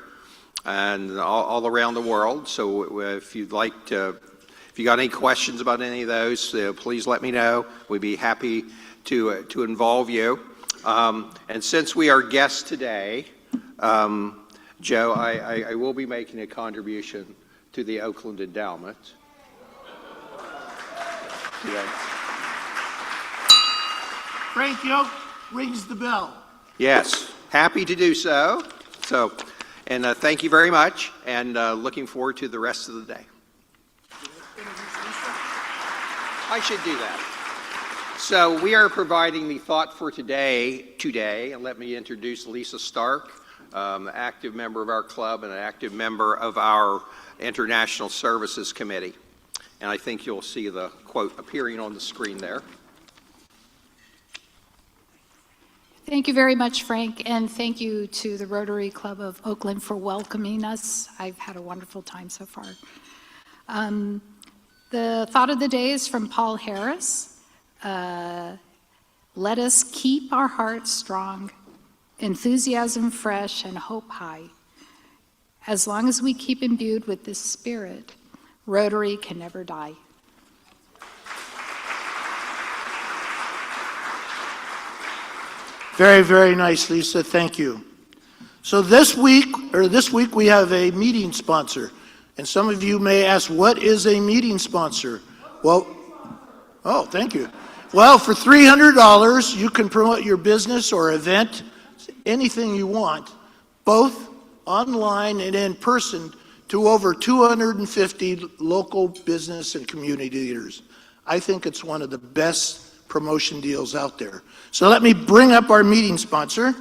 and all around the world. So if you got any questions about any of those, please let me know. We'd be happy to involve you. And since we are guests today, Joe, I will be making a contribution to the Oakland Endowment today. Frank Yoke rings the bell. Yes, happy to do so. And thank you very much, and looking forward to the rest of the day. I should do that. So we are providing the thought for today, and let me introduce Lisa Stark, active member of our club and an active member of our International Services Committee. And I think you'll see the quote appearing on the screen there. Thank you very much, Frank, and thank you to the Rotary Club of Oakland for welcoming us. I've had a wonderful time so far. The thought of the day is from Paul Harris. Let us keep our hearts strong, enthusiasm fresh, and hope high. As long as we keep imbued with this spirit, Rotary can never die. Very, very nice, Lisa. Thank you. So this week we have a meeting sponsor. And some of you may ask, what is a meeting sponsor? Well, oh, thank you. Well, for $300, you can promote your business or event, anything you want, both online and in person, to over 250 local business and community leaders. I think it's one of the best promotion deals out there. So let me bring up our meeting sponsor.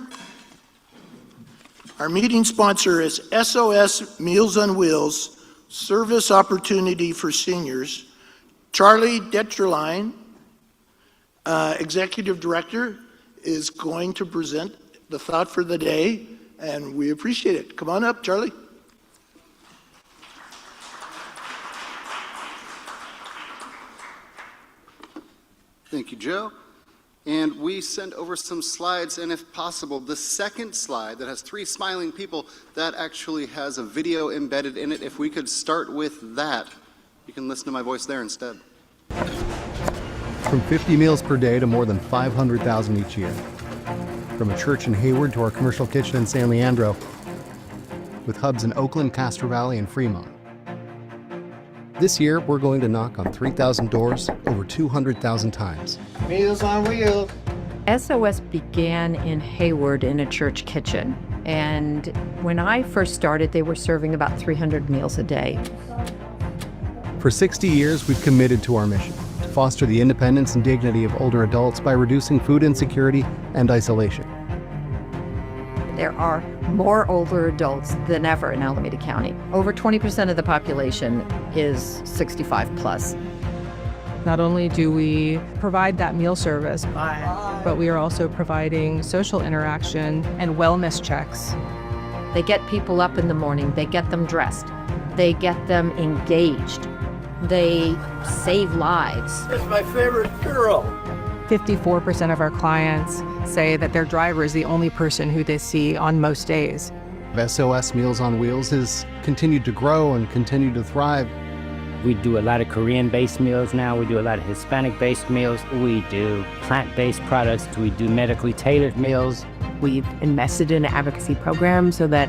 Our meeting sponsor is SOS Meals on Wheels, Service Opportunity for Seniors, Charlie Detroline, Executive Director, is going to present the thought for the day, and we appreciate it. Come on up, Charlie. Thank you, Joe. And we sent over some slides, and if possible, the second slide that has 3 smiling people, that actually has a video embedded in it. If we could start with that, you can listen to my voice there instead. From 50 meals per day to more than 500,000 each year. From a church in Hayward to our commercial kitchen in San Leandro, with hubs in Oakland, Castro Valley, and Fremont. This year, we're going to knock on 3,000 doors over 200,000 times. Meals on Wheels. SOS began in Hayward in a church kitchen. And when I first started, they were serving about 300 meals a day. For 60 years, we've committed to our mission to foster the independence and dignity of older adults by reducing food insecurity and isolation. There are more older adults than ever in Alameda County. Over 20% of the population is 65 plus. Not only do we provide that meal service, but we are also providing social interaction and wellness checks. They get people up in the morning, they get them dressed, they get them engaged, they save lives. That's my favorite girl. 54% of our clients say that their driver is the only person who they see on most days. SOS Meals on Wheels has continued to grow and continue to thrive. We do a lot of Korean-based meals now. We do a lot of Hispanic-based meals. We do plant-based products. We do medically tailored meals. We've invested in an advocacy program so that,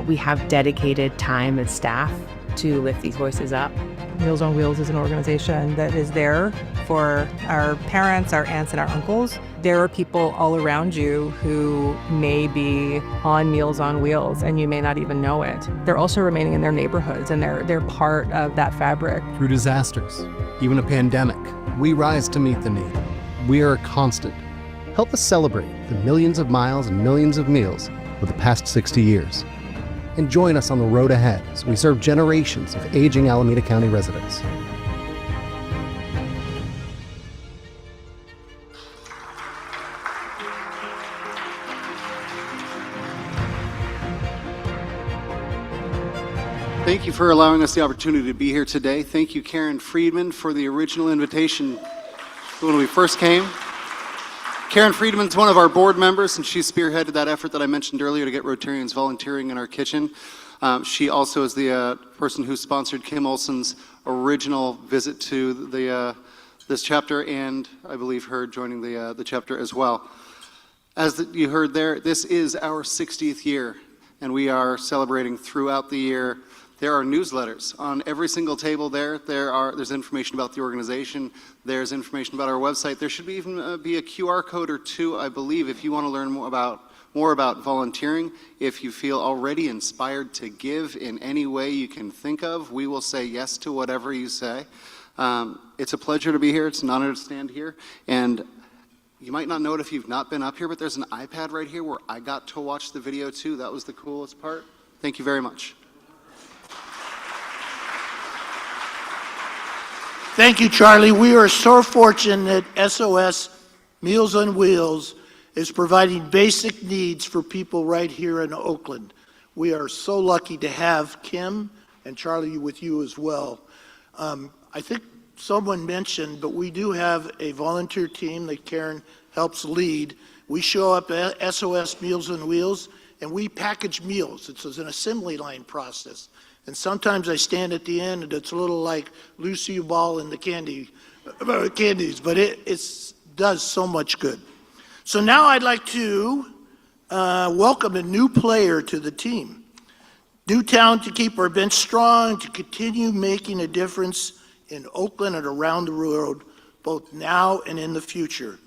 we have dedicated time and staff to lift these voices up. Meals on Wheels is an organization that is there for our parents, our aunts, and our uncles. There are people all around you who may be on Meals on Wheels and you may not even know it. They're also remaining in their neighborhoods and they're part of that fabric. Through disasters, even a pandemic, we rise to meet the need. We are a constant. Help us celebrate the millions of miles and millions of meals of the past 60 years. And join us on the road ahead as we serve generations of aging Alameda County residents. Thank you for allowing us the opportunity to be here today. Thank you, Karen Friedman, for the original invitation when we first came. Karen Friedman's one of our board members, and she spearheaded that effort that I mentioned earlier to get Rotarians volunteering in our kitchen. She also is the person who sponsored Kim Olson's original visit to this chapter, and I believe her joining the chapter as well. As you heard there, this is our 60th year, and we are celebrating throughout the year. There are newsletters on every single table there. There's information about the organization. There's information about our website. There should even be a QR code or two, I believe, if you want to learn more about volunteering. If you feel already inspired to give in any way you can think of, we will say yes to whatever you say. It's a pleasure to be here. It's an honor to stand here. And you might not know it if you've not been up here, but there's an iPad right here where I got to watch the video too. That was the coolest part. Thank you very much. Thank you, Charlie. We are so fortunate that SOS Meals on Wheels is providing basic needs for people right here in Oakland. We are so lucky to have Kim and Charlie with you as well. I think someone mentioned, but we do have a volunteer team that Karen helps lead. We show up at SOS Meals on Wheels and we package meals. It's an assembly line process. And sometimes I stand at the end and it's a little like Lucy Ball and the candies, but it does so much good. So now I'd like to welcome a new player to the team. New talent to keep our bench strong, to continue making a difference in Oakland and around the world, both now and in the future.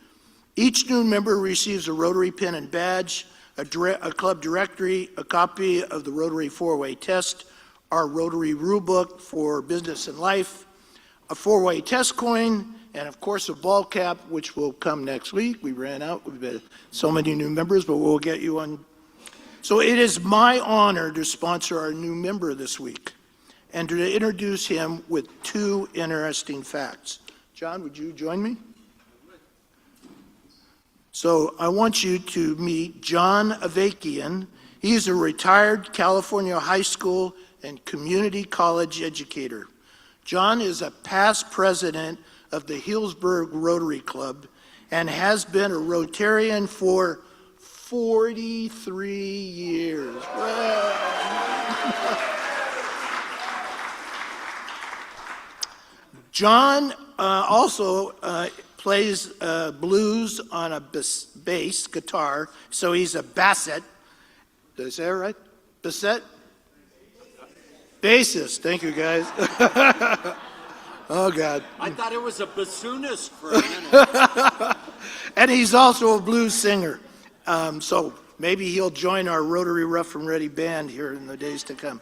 Each new member receives a Rotary pin and badge, a club directory, a copy of the Rotary 4-way test, our Rotary rulebook for business and life, a 4-way test coin, and of course a ball cap, which will come next week. We ran out, we've had so many new members, but we'll get you on. So it is my honor to sponsor our new member this week. and to introduce him with 2 interesting facts. John, would you join me? So I want you to meet John Avakian. He's a retired California high school and community college educator. John is a past president of the Healdsburg Rotary Club and has been a Rotarian for 43 years. John also plays blues on a bass guitar, so he's a bassett. Did I say it right? Bassett? Bassist. Thank you, guys. Oh, God. I thought it was a bassoonist for a minute. And he's also a blues singer. So maybe he'll join our Rotary Rough and Ready band here in the days to come.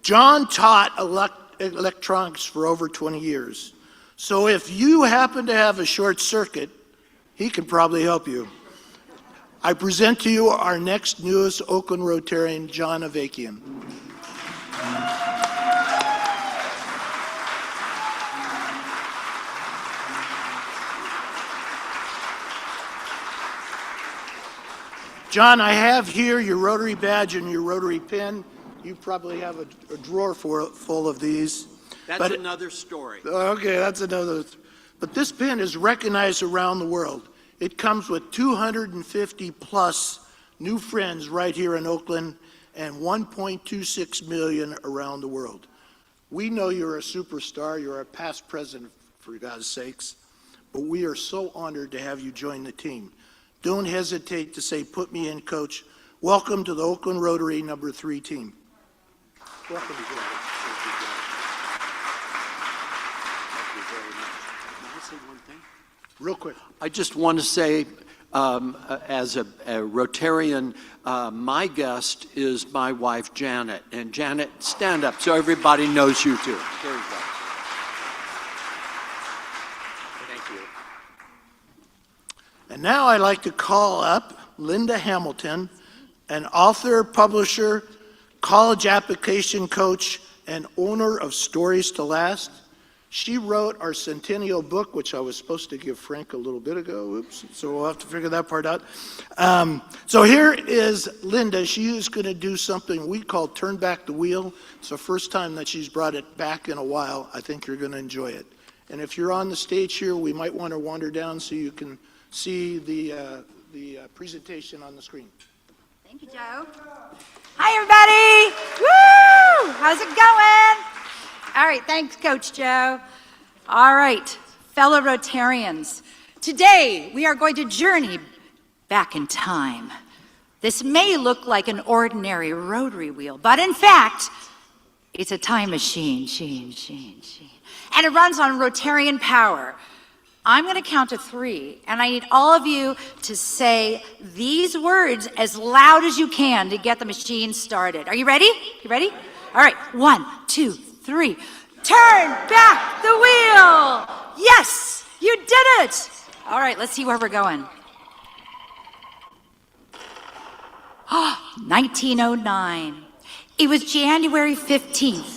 John taught electronics for over 20 years. So if you happen to have a short circuit, he can probably help you. I present to you our next newest Oakland Rotarian, John Avakian. John, I have here your Rotary badge and your Rotary pin. You probably have a drawer full of these. That's another story. Okay, that's another. But this pin is recognized around the world. It comes with 250 plus new friends right here in Oakland and 1.26 million around the world. We know you're a superstar. You're a past president, for God's sakes. But we are so honored to have you join the team. Don't hesitate to say, "Put me in, Coach." Welcome to the Oakland Rotary number 3 team. Welcome to May I say one thing? Real quick. I just want to say, as a Rotarian, my guest is my wife, Janet. And Janet, stand up so everybody knows you too. There you go. Thank you. And now I'd like to call up Linda Hamilton, an author, publisher, college application coach, and owner of Stories to Last. She wrote our centennial book, which I was supposed to give Frank a little bit ago. Oops. So we'll have to figure that part out. So here is Linda. She is going to do something we call Turn Back the Wheel. It's the first time that she's brought it back in a while. I think you're going to enjoy it. And if you're on the stage here, we might want to wander down so you can see the presentation on the screen. Thank you, Joe. Hi, everybody. Woo! How's it going? All right, thanks, Coach Joe. All right, fellow Rotarians, today we are going to journey back in time. This may look like an ordinary rotary wheel, but in fact, it's a time machine, and it runs on Rotarian power. I'm going to count to 3, and I need all of you to say these words as loud as you can to get the machine started. Are you ready? You ready? All right, 1, 2, 3. Turn back the wheel. Yes, you did it. All right, let's see where we're going. 1909. It was January 15th.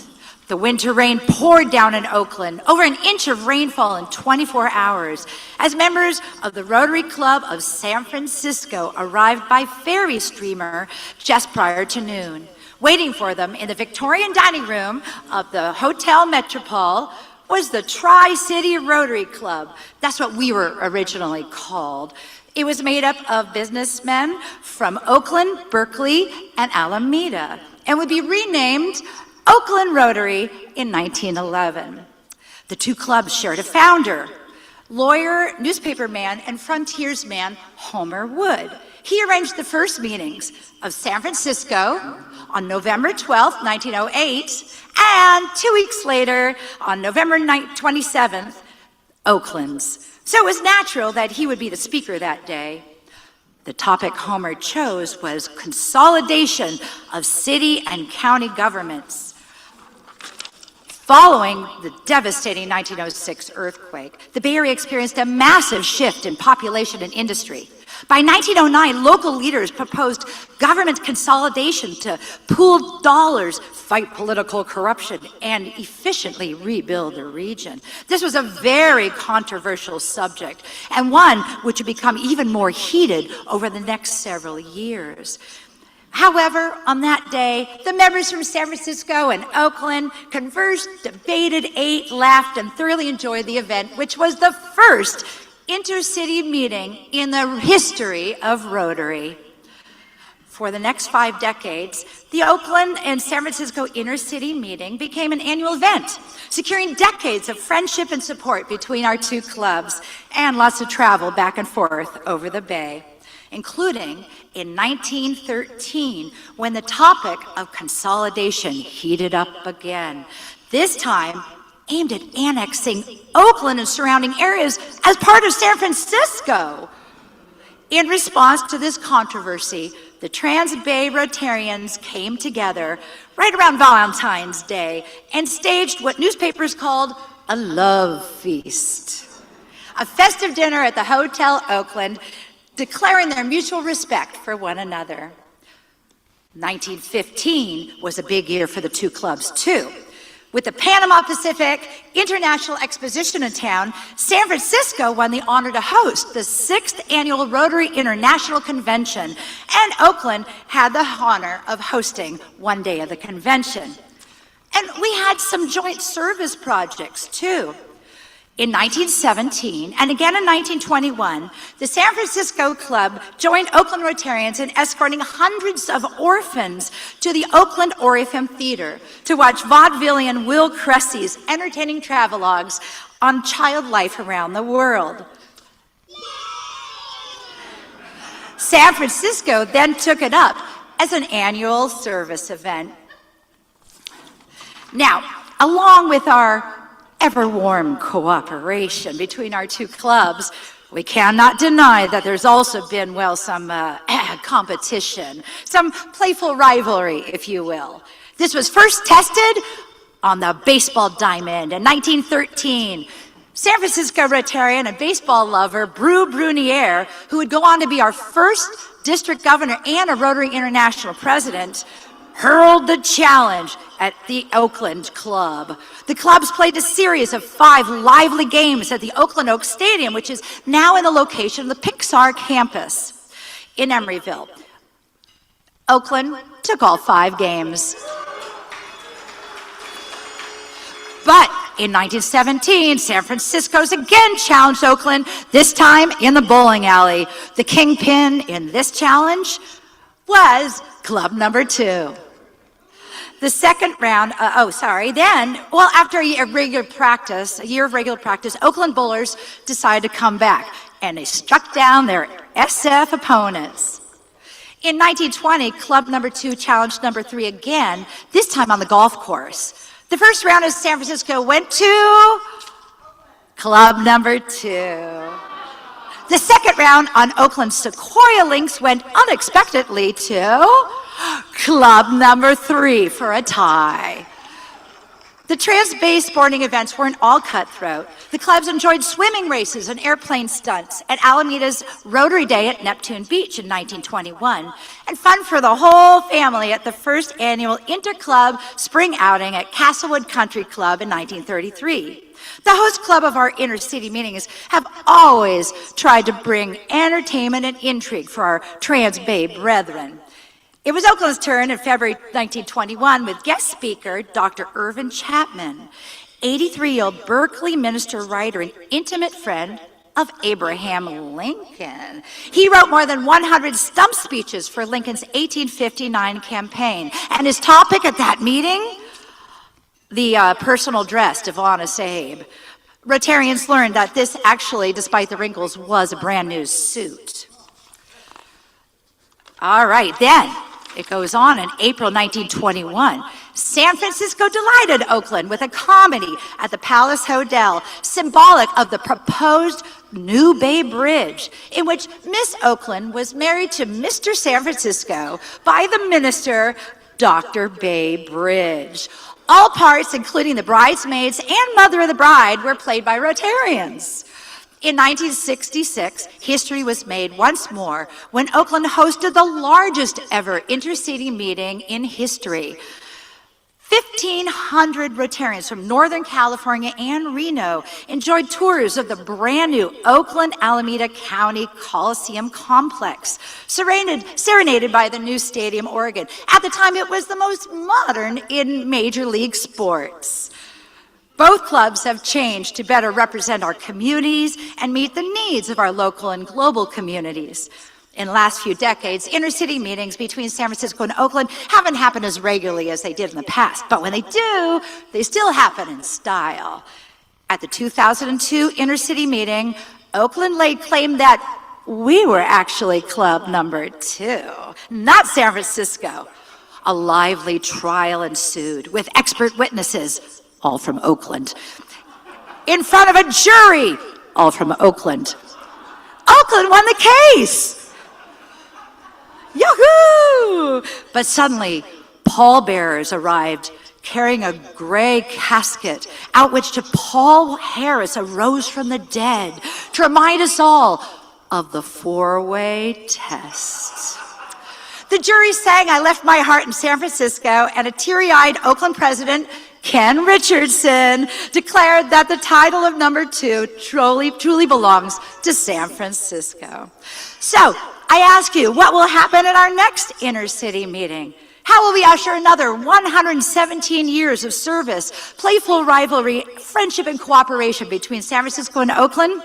The winter rain poured down in Oakland, over an inch of rainfall in 24 hours, as members of the Rotary Club of San Francisco arrived by ferry steamer just prior to noon. Waiting for them in the Victorian dining room of the Hotel Metropole was the Tri-City Rotary Club. That's what we were originally called. It was made up of businessmen from Oakland, Berkeley, and Alameda, and would be renamed Oakland Rotary in 1911. The 2 clubs shared a founder, lawyer, newspaperman, and frontiersman Homer Wood. He arranged the first meetings of San Francisco on November 12, 1908, and 2 weeks later, on November 27th, Oakland's. So it was natural that he would be the speaker that day. The topic Homer chose was consolidation of city and county governments. Following the devastating 1906 earthquake, the Bay Area experienced a massive shift in population and industry. By 1909, local leaders proposed government consolidation to pool dollars, fight political corruption, and efficiently rebuild the region. This was a very controversial subject, and one which would become even more heated over the next several years. However, on that day, the members from San Francisco and Oakland conversed, debated, ate, laughed, and thoroughly enjoyed the event, which was the first intercity meeting in the history of Rotary. For the next 5 decades, the Oakland and San Francisco intercity meeting became an annual event, securing decades of friendship and support between our two clubs and lots of travel back and forth over the bay, including in 1913, when the topic of consolidation heated up again, this time aimed at annexing Oakland and surrounding areas as part of San Francisco. In response to this controversy, the Trans-Bay Rotarians came together right around Valentine's Day and staged what newspapers called a love feast, a festive dinner at the Hotel Oakland, declaring their mutual respect for one another. 1915 was a big year for the two clubs, too. With the Panama Pacific International Exposition in town, San Francisco won the honor to host the 6th Annual Rotary International Convention, and Oakland had the honor of hosting one day of the convention. And we had some joint service projects, too. In 1917, and again in 1921, the San Francisco Club joined Oakland Rotarians in escorting hundreds of orphans to the Oakland Orpheum Theater to watch vaudevillian Will Cressy's entertaining travelogues on child life around the world. San Francisco then took it up as an annual service event. Now, along with our ever-warm cooperation between our two clubs, we cannot deny that there's also been, well, some competition, some playful rivalry, if you will. This was first tested on the baseball diamond in 1913. San Francisco Rotarian and baseball lover Brew Brunier, who would go on to be our first district governor and a Rotary International president, hurled the challenge at the Oakland Club. The clubs played a series of 5 lively games at the Oakland Oaks Stadium, which is now in the location of the Pixar campus in Emeryville. Oakland took all 5 games. But in 1917, San Francisco's again challenged Oakland, this time in the bowling alley. The kingpin in this challenge was club number 2. The second round, after a year of regular practice, Oakland bowlers decided to come back, and they struck down their SF opponents. In 1920, club number 2 challenged number 3 again, this time on the golf course. The first round of San Francisco went to club number 2. The second round on Oakland's Sequoia Links went unexpectedly to club number 3 for a tie. The Trans-Bay sporting events weren't all cutthroat. The clubs enjoyed swimming races and airplane stunts at Alameda's Rotary Day at Neptune Beach in 1921, and fun for the whole family at the first annual Interclub Spring Outing at Castlewood Country Club in 1933. The host club of our intercity meetings have always tried to bring entertainment and intrigue for our Trans-Bay brethren. It was Oakland's turn in February 1921 with guest speaker Dr. Irvin Chapman, 83-year-old Berkeley minister, writer, and intimate friend of Abraham Lincoln. He wrote more than 100 stump speeches for Lincoln's 1859 campaign, and his topic at that meeting, the personal dress of Honest Abe. Rotarians learned that this actually, despite the wrinkles, was a brand new suit. All right, then it goes on in April 1921. San Francisco delighted Oakland with a comedy at the Palace Hotel, symbolic of the proposed New Bay Bridge, in which Miss Oakland was married to Mr. San Francisco by the minister, Dr. Bay Bridge. All parts, including the bridesmaids and mother of the bride, were played by Rotarians. In 1966, history was made once more when Oakland hosted the largest ever intercity meeting in history. 1,500 Rotarians from Northern California and Reno enjoyed tours of the brand new Oakland Alameda County Coliseum complex, serenaded by the new Stadium Oregon. At the time, it was the most modern in Major League sports. Both clubs have changed to better represent our communities and meet the needs of our local and global communities. In the last few decades, inter-city meetings between San Francisco and Oakland haven't happened as regularly as they did in the past, but when they do, they still happen in style. At the 2002 inter-city meeting, Oakland laid claim that we were actually club number 2, not San Francisco. A lively trial ensued with expert witnesses, all from Oakland, in front of a jury, all from Oakland. Oakland won the case. Yahoo! But suddenly, pallbearers arrived carrying a gray casket out which Paul Harris arose from the dead to remind us all of the four-way test. The jury sang "I Left My Heart in San Francisco," and a teary-eyed Oakland president, Ken Richardson, declared that the title of number 2 truly belongs to San Francisco. So, I ask you, what will happen at our next inter-city meeting? How will we usher another 117 years of service, playful rivalry, friendship, and cooperation between San Francisco and Oakland?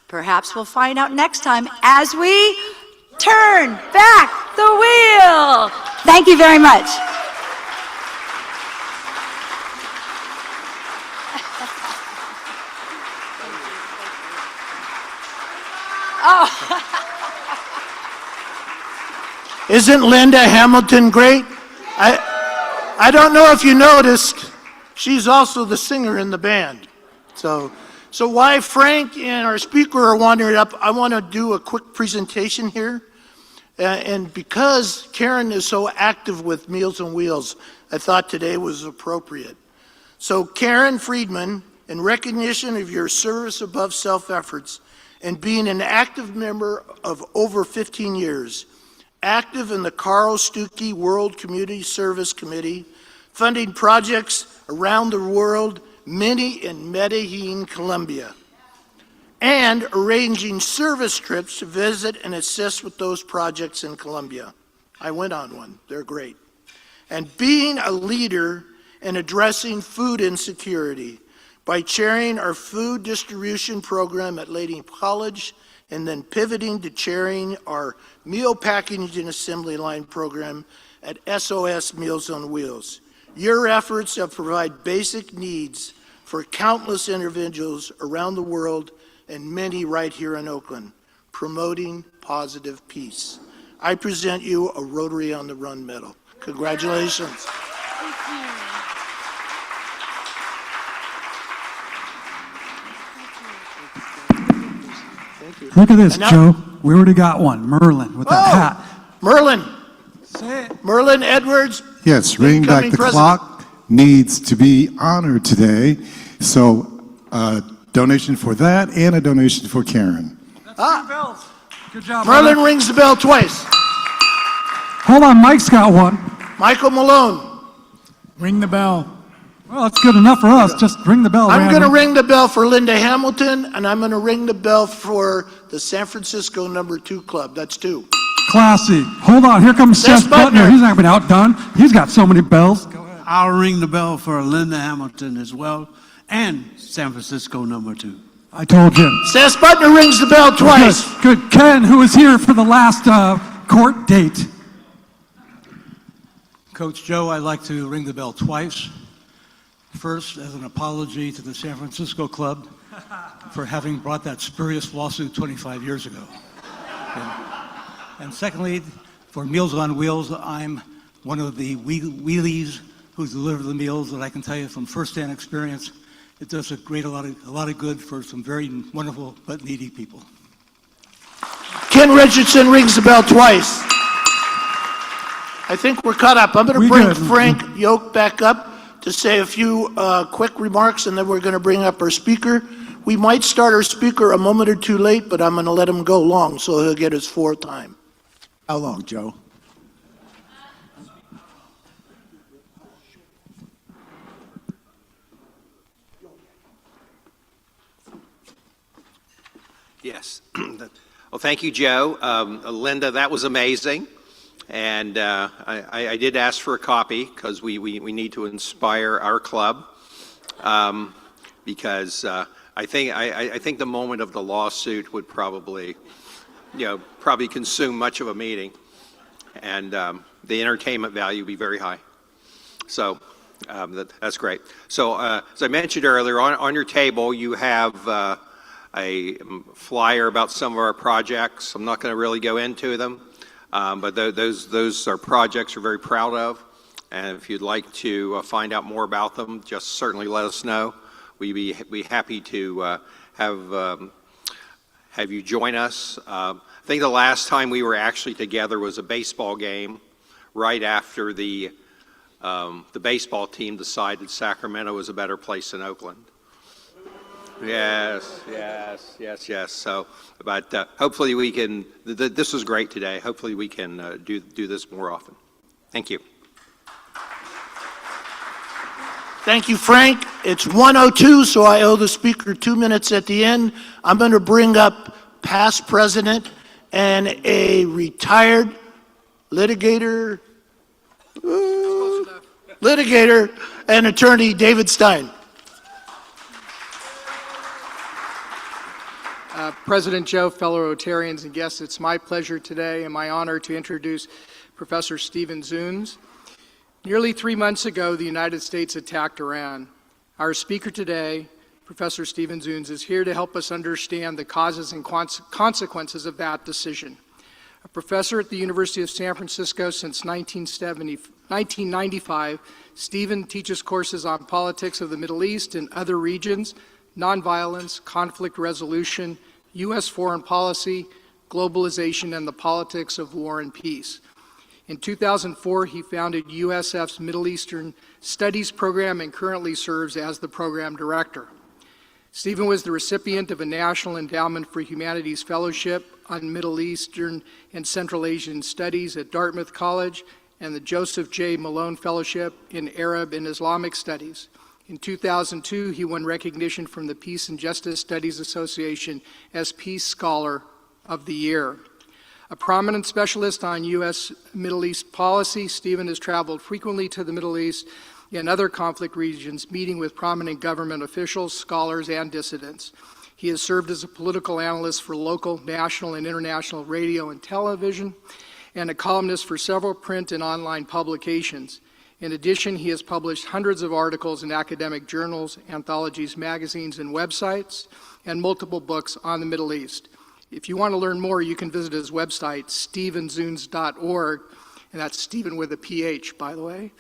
Perhaps we'll find out next time as we turn back the wheel. Thank you very much. Oh. Isn't Linda Hamilton great? I don't know if you noticed, she's also the singer in the band. So while Frank and our speaker are wandering up, I want to do a quick presentation here. And because Karen is so active with Meals on Wheels, I thought today was appropriate. So Karen Friedman, in recognition of your service above self efforts and being an active member of over 15 years, active in the Carl Stuckey World Community Service Committee, funding projects around the world, many in Medellin, Colombia, and arranging service trips to visit and assist with those projects in Colombia. I went on one, they're great. And being a leader in addressing food insecurity by chairing our food distribution program at Lady College, and then pivoting to chairing our meal packaging assembly line program at SOS Meals on Wheels. Your efforts have provided basic needs for countless individuals around the world and many right here in Oakland, promoting positive peace. I present you a Rotary on the Run medal. Congratulations. Look at this, Joe. We already got one. Merlin with that hat. Merlin. Say it. Merlin Edwards. Yes, Ring Back the president. Clock needs to be honored today. So a donation for that and a donation for Karen. Bells. Good job. Merlin brother. rings the bell twice. Hold on, Mike's got one. Michael Malone. Ring the bell. Well, that's good enough for us. Just ring the bell. I'm going to Randy. ring the bell for Linda Hamilton, and I'm going to ring the bell for the San Francisco number 2 club. That's 2. Classy. Hold on, here comes Seth Seth Butner. Butner. He's not been outdone. He's got so many bells. I'll ring the bell for Linda Hamilton as well, and San Francisco number 2. I told you. Seth Butner rings the bell twice. Good. Ken, who was here for the last court date. Coach Joe, I'd like to ring the bell twice. First, as an apology to the San Francisco Club for having brought that spurious lawsuit 25 years ago. And secondly, for Meals on Wheels, I'm one of the wheelies who deliver the meals that I can tell you from firsthand experience, it does a lot of good for some very wonderful but needy people. Ken Richardson rings the bell twice. I think we're caught up. I'm going to bring Frank Yoke back up to say a few quick remarks, and then we're going to bring up our speaker. We might start our speaker a moment or two late, but I'm going to let him go long so he'll get his 4 time. How long, Joe? Yes. Well, thank you, Joe. Linda, that was amazing. And I did ask for a copy because we need to inspire our club. Because I think the moment of the lawsuit would probably, probably consume much of a meeting. And the entertainment value would be very high. So that's great. So as I mentioned earlier, on your table you have a flyer about some of our projects. I'm not going to really go into them, but those are projects we're very proud of. And if you'd like to find out more about them, just certainly let us know. We'd be happy to have you join us. I think the last time we were actually together was a baseball game right after the baseball team decided Sacramento was a better place than Oakland. Yes. So, but hopefully we can, this was great today. Hopefully we can do this more often. Thank you. Thank you, Frank. It's 1:02, so I owe the speaker 2 minutes at the end. I'm going to bring up past president and a retired litigator and attorney, David Stein. President Joe, fellow Rotarians and guests, it's my pleasure today and my honor to introduce Professor Stephen Zunes. Nearly 3 months ago, the United States attacked Iran. Our speaker today, Professor Stephen Zunes, is here to help us understand the causes and consequences of that decision. A professor at the University of San Francisco since 1995, Stephen teaches courses on politics of the Middle East and other regions, nonviolence, conflict resolution, U.S. foreign policy, globalization, and the politics of war and peace. In 2004, he founded USF's Middle Eastern Studies program and currently serves as the program director. Stephen was the recipient of a National Endowment for Humanities Fellowship on Middle Eastern and Central Asian Studies at Dartmouth College and the Joseph J. Malone Fellowship in Arab and Islamic Studies. In 2002, he won recognition from the Peace and Justice Studies Association as Peace Scholar of the Year. A prominent specialist on U.S. Middle East policy, Stephen has traveled frequently to the Middle East and other conflict regions, meeting with prominent government officials, scholars, and dissidents. He has served as a political analyst for local, national, and international radio and television, and a columnist for several print and online publications. In addition, he has published hundreds of articles in academic journals, anthologies, magazines, and websites, and multiple books on the Middle East. If you want to learn more, you can visit his website, stephenzunes.org, and that's Stephen with a PH, by the way.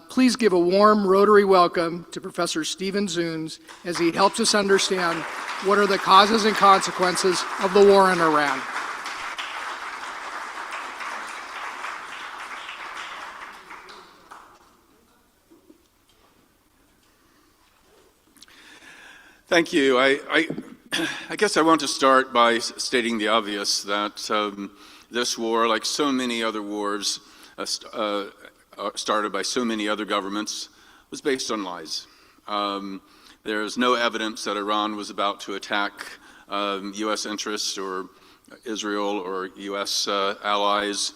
Please give a warm Rotary welcome to Professor Stephen Zunes as he helps us understand what are the causes and consequences of the war in Iran. Thank you. I guess I want to start by stating the obvious that this war, like so many other wars started by so many other governments, was based on lies. There's no evidence that Iran was about to attack U.S. interests or Israel or U.S. allies.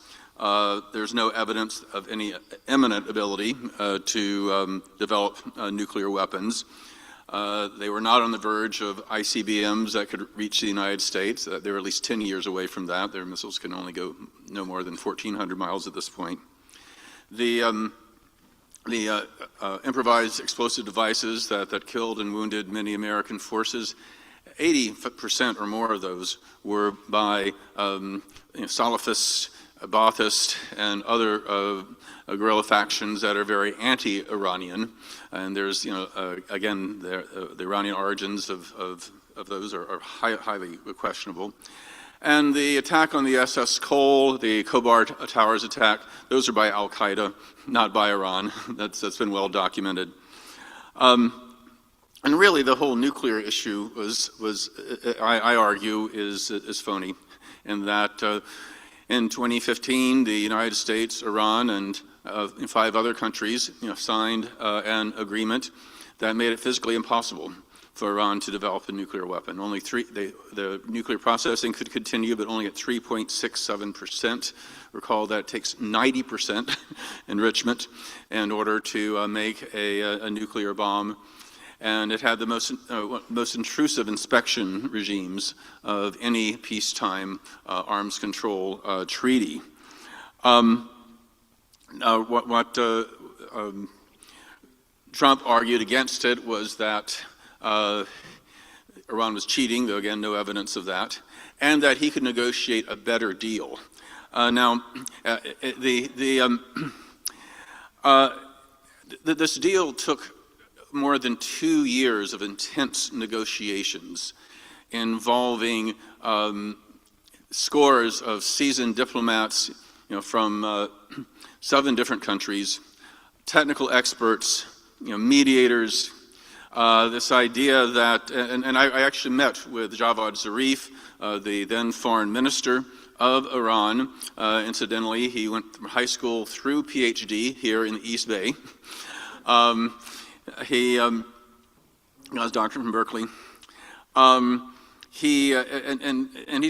There's no evidence of any imminent ability to develop nuclear weapons. They were not on the verge of ICBMs that could reach the United States. They were at least 10 years away from that. Their missiles can only go no more than 1,400 miles at this point. The improvised explosive devices that killed and wounded many American forces, 80% or more of those were by Salafists, Baathists, and other guerrilla factions that are very anti-Iranian. And there's, again, the Iranian origins of those are highly questionable. And the attack on the SS Cole, the Khobar Towers attack, those are by Al-Qaeda, not by Iran. That's been well documented. And really, the whole nuclear issue I argue, is phony, in that in 2015, the United States, Iran, and 5 other countries, signed an agreement that made it physically impossible for Iran to develop a nuclear weapon. Only the nuclear processing could continue, but only at 3.67%. Recall that it takes 90% enrichment in order to make a nuclear bomb. And it had the most intrusive inspection regimes of any peacetime arms control treaty. What Trump argued against it was that Iran was cheating, though again, no evidence of that, and that he could negotiate a better deal. This deal took more than 2 years of intense negotiations involving scores of seasoned diplomats, from 7 different countries, technical experts, mediators. This idea that, and I actually met with Javad Zarif, the then foreign minister of Iran. Incidentally, he went from high school through PhD here in the East Bay. He was a doctor from Berkeley. He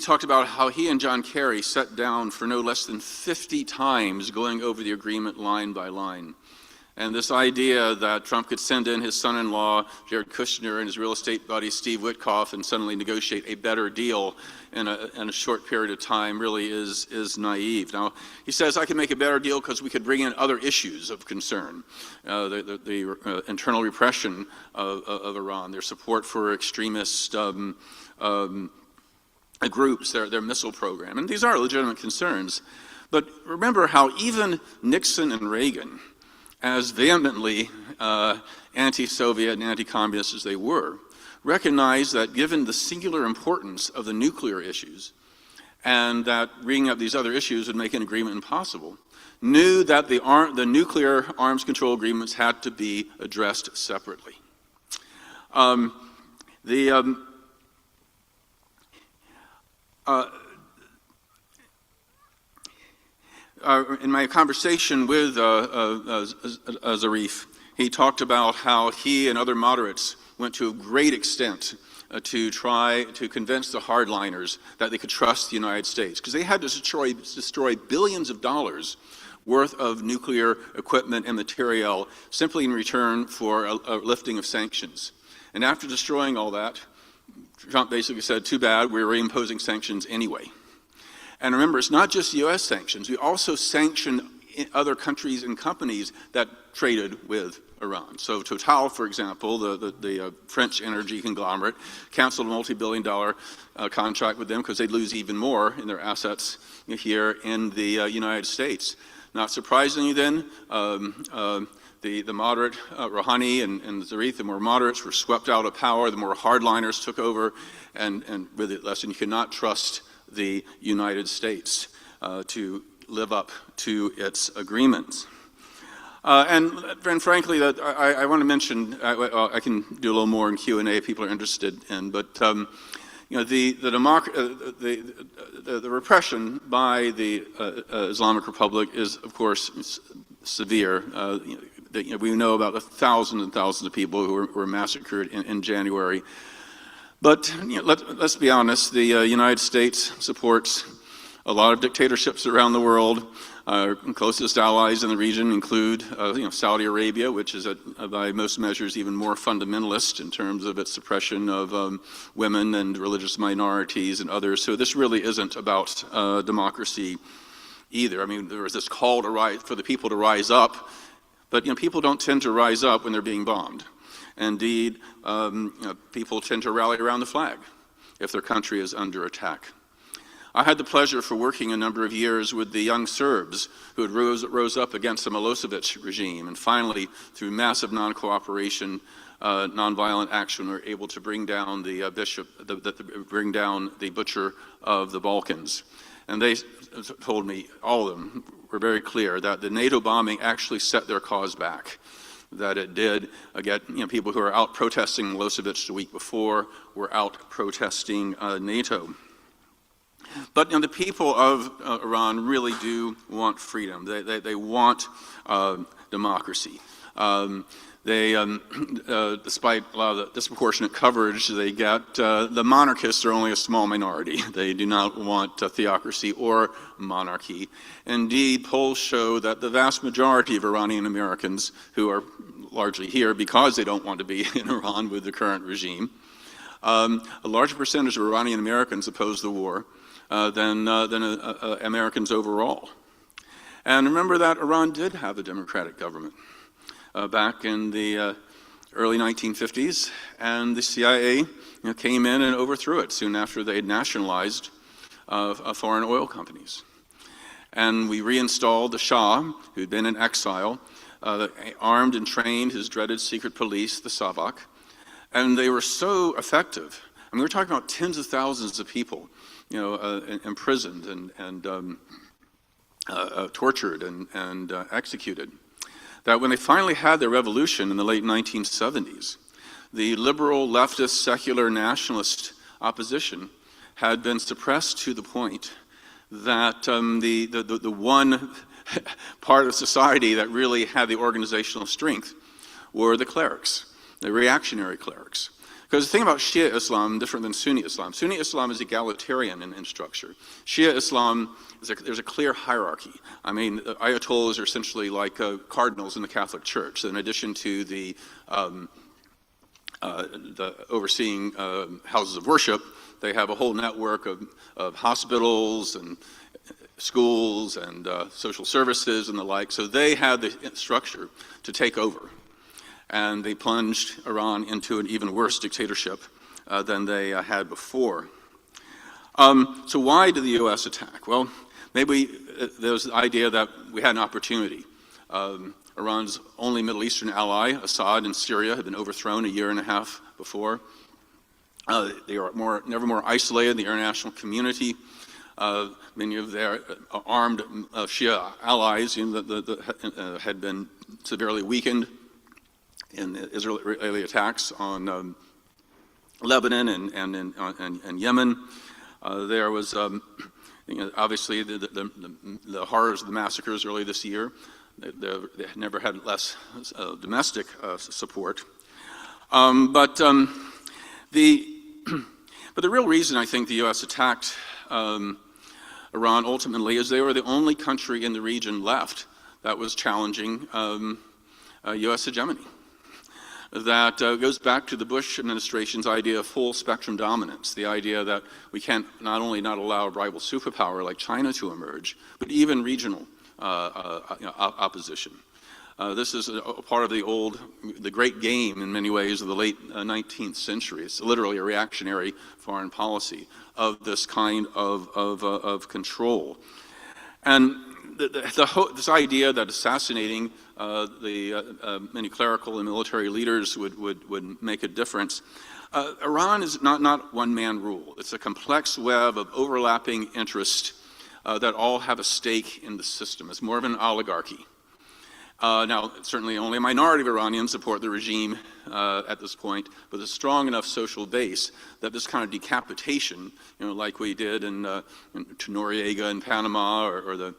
talked about how he and John Kerry sat down for no less than 50 times going over the agreement line by line. And this idea that Trump could send in his son-in-law, Jared Kushner, and his real estate buddy, Steve Witkoff, and suddenly negotiate a better deal in a short period of time really is naive. Now, he says, I can make a better deal because we could bring in other issues of concern. The internal repression of Iran, their support for extremist groups, their missile program. And these are legitimate concerns. But remember how even Nixon and Reagan, as vehemently anti-Soviet and anti-communist as they were, recognized that given the singular importance of the nuclear issues and that bringing up these other issues would make an agreement impossible, knew that the nuclear arms control agreements had to be addressed separately. In my conversation with Zarif, he talked about how he and other moderates went to a great extent to try to convince the hardliners that they could trust the United States, because they had to destroy billions of dollars worth of nuclear equipment and material simply in return for a lifting of sanctions. And after destroying all that, Trump basically said, too bad, we're reimposing sanctions anyway. And remember, it's not just U.S. sanctions. We also sanction other countries and companies that traded with Iran. So Total, for example, the French energy conglomerate, canceled a multi-billion-dollar contract with them because they'd lose even more in their assets here in the United States. Not surprisingly then, the moderate Rouhani and Zarif, the more moderates, were swept out of power. The more hardliners took over, and with it lesson, you cannot trust the United States to live up to its agreements. And frankly, I want to mention, I can do a little more in Q&A if people are interested in, but the repression by the Islamic Republic is, of course, severe. We know about thousands and thousands of people who were massacred in January. But let's be honest, the United States supports a lot of dictatorships around the world. Our closest allies in the region include Saudi Arabia, which is by most measures even more fundamentalist in terms of its suppression of women and religious minorities and others. So this really isn't about democracy either. I mean, there was this call for the people to rise up, but people don't tend to rise up when they're being bombed. Indeed, people tend to rally around the flag if their country is under attack. I had the pleasure for working a number of years with the young Serbs who had rose up against the Milosevic regime, and finally, through massive non-cooperation, nonviolent action, were able to bring down the butcher of the Balkans. And they told me, all of them were very clear, that the NATO bombing actually set their cause back. that it did get people who were out protesting Milosevic the week before were out protesting NATO. But the people of Iran really do want freedom. They want democracy. Despite a lot of the disproportionate coverage they get, the monarchists are only a small minority. They do not want theocracy or monarchy. Indeed, polls show that the vast majority of Iranian Americans, who are largely here because they don't want to be in Iran with the current regime, a larger percentage of Iranian Americans oppose the war than Americans overall. And remember that Iran did have a democratic government back in the early 1950s, and the CIA came in and overthrew it soon after they had nationalized foreign oil companies. And we reinstalled the Shah, who'd been in exile, armed and trained his dreaded secret police, the Savak, and they were so effective. I mean, we're talking about tens of thousands of people, imprisoned and tortured and executed, that when they finally had their revolution in the late 1970s, the liberal, leftist, secular, nationalist opposition had been suppressed to the point that the one part of society that really had the organizational strength were the clerics, the reactionary clerics. Because the thing about Shia Islam, different than Sunni Islam is egalitarian in structure. Shia Islam, there's a clear hierarchy. I mean, Ayatollahs are essentially like cardinals in the Catholic Church. In addition to the overseeing houses of worship, they have a whole network of hospitals and schools and social services and the like. So they had the structure to take over. And they plunged Iran into an even worse dictatorship than they had before. So why did the U.S. attack? Well, maybe there was the idea that we had an opportunity. Iran's only Middle Eastern ally, Assad in Syria, had been overthrown a year and a half before. They are never more isolated in the international community. Many of their armed Shia allies had been severely weakened in the Israeli attacks on Lebanon and Yemen. There was obviously the horrors of the massacres early this year. They never had less domestic support. But the real reason I think the U.S. attacked Iran ultimately is they were the only country in the region left that was challenging U.S. hegemony. That goes back to the Bush administration's idea of full spectrum dominance, the idea that we can't not only not allow a rival superpower like China to emerge, but even regional opposition. This is a part of the great game in many ways of the late 19th century. It's literally a reactionary foreign policy of this kind of control. And this idea that assassinating many clerical and military leaders would make a difference. Iran is not one-man rule. It's a complex web of overlapping interests that all have a stake in the system. It's more of an oligarchy. Now, certainly only a minority of Iranians support the regime at this point, but a strong enough social base that this kind of decapitation, like we did in Noriega in Panama, or the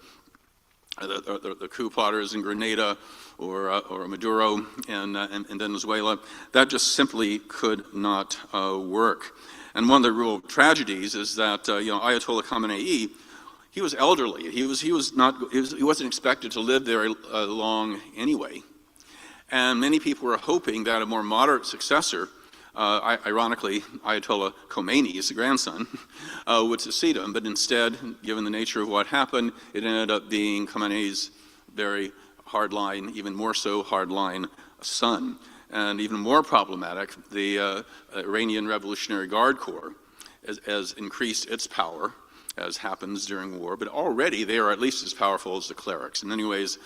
coup plotters in Grenada, or Maduro in Venezuela, that just simply could not work. And one of the real tragedies is that Ayatollah Khamenei, he was elderly. He wasn't expected to live very long anyway. And many people were hoping that a more moderate successor, ironically, Ayatollah Khomeini is the grandson, would succeed him. But instead, given the nature of what happened, it ended up being Khamenei's very hardline, even more so hardline son. And even more problematic, the Iranian Revolutionary Guard Corps has increased its power, as happens during war, but already they are at least as powerful as the clerics. In many ways,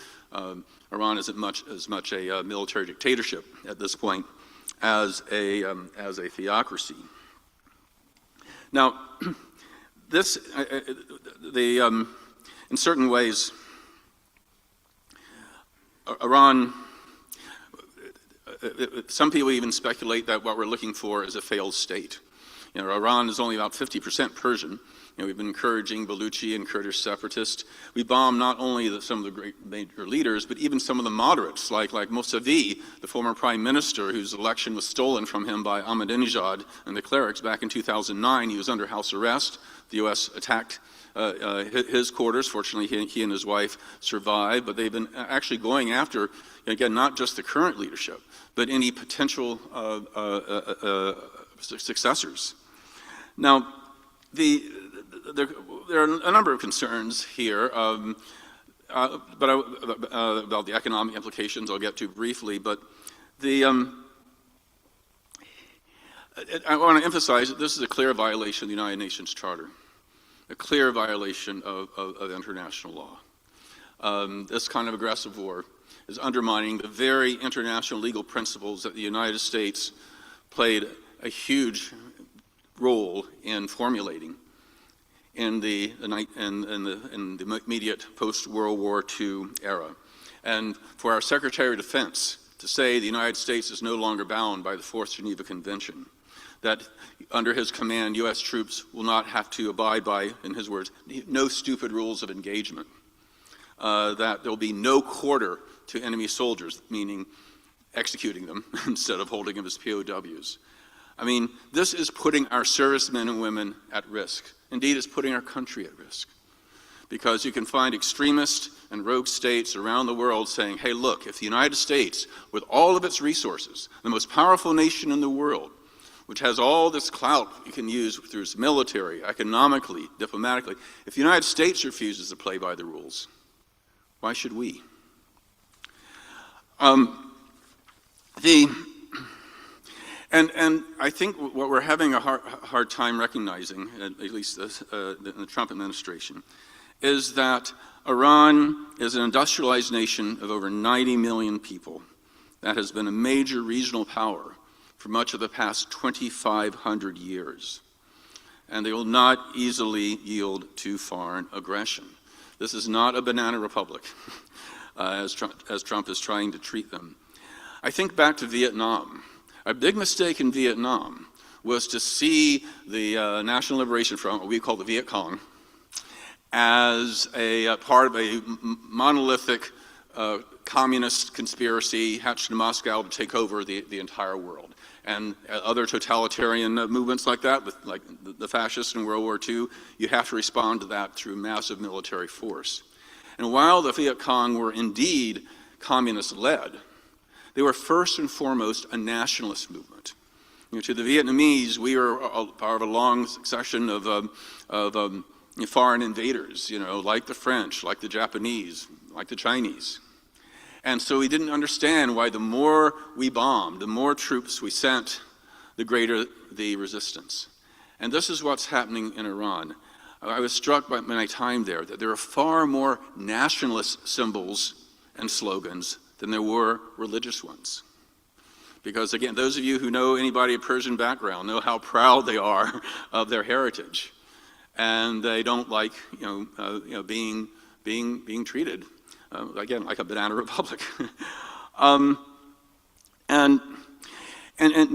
Iran isn't as much a military dictatorship at this point as a theocracy. Now, this, in certain ways, Iran some people even speculate that what we're looking for is a failed state. You know, Iran is only about 50% Persian. You know, we've been encouraging Baluchi and Kurdish separatists. We bomb not only some of the great major leaders, but even some of the moderates, like Mousavi, the former prime minister whose election was stolen from him by Ahmadinejad and the clerics back in 2009. He was under house arrest. The U.S. attacked his quarters. Fortunately, he and his wife survived, but they've been actually going after, again, not just the current leadership, but any potential successors. Now, there are a number of concerns here, about the economic implications I'll get to briefly, but I want to emphasize that this is a clear violation of the United Nations Charter, a clear violation of international law. This kind of aggressive war is undermining the very international legal principles that the United States played a huge role in formulating in the immediate post-World War II era. And for our Secretary of Defense to say the United States is no longer bound by the Fourth Geneva Convention, that under his command, U.S. troops will not have to abide by, in his words, no stupid rules of engagement, that there will be no quarter to enemy soldiers, meaning executing them instead of holding them as POWs. I mean, this is putting our servicemen and women at risk. Indeed, it's putting our country at risk. Because you can find extremists and rogue states around the world saying, hey, look, if the United States, with all of its resources, the most powerful nation in the world, which has all this clout you can use through its military, economically, diplomatically, if the United States refuses to play by the rules, why should we? And I think what we're having a hard time recognizing, at least in the Trump administration, is that Iran is an industrialized nation of over 90 million people that has been a major regional power for much of the past 2,500 years. And they will not easily yield to foreign aggression. This is not a banana republic, as Trump is trying to treat them. I think back to Vietnam. A big mistake in Vietnam was to see the National Liberation Front, what we call the Viet Cong, as a part of a monolithic communist conspiracy hatched in Moscow to take over the entire world. And other totalitarian movements like that, like the fascists in World War II, you have to respond to that through massive military force. And while the Viet Cong were indeed communist-led, they were first and foremost a nationalist movement. You know, to the Vietnamese, we were part of a long succession of foreign invaders, you know, like the French, like the Japanese, like the Chinese. And so we didn't understand why the more we bombed, the more troops we sent, the greater the resistance. And this is what's happening in Iran. I was struck by my time there that there are far more nationalist symbols and slogans than there were religious ones. Because again, those of you who know anybody of Persian background know how proud they are of their heritage. And they don't like, being treated, again, like a banana republic. And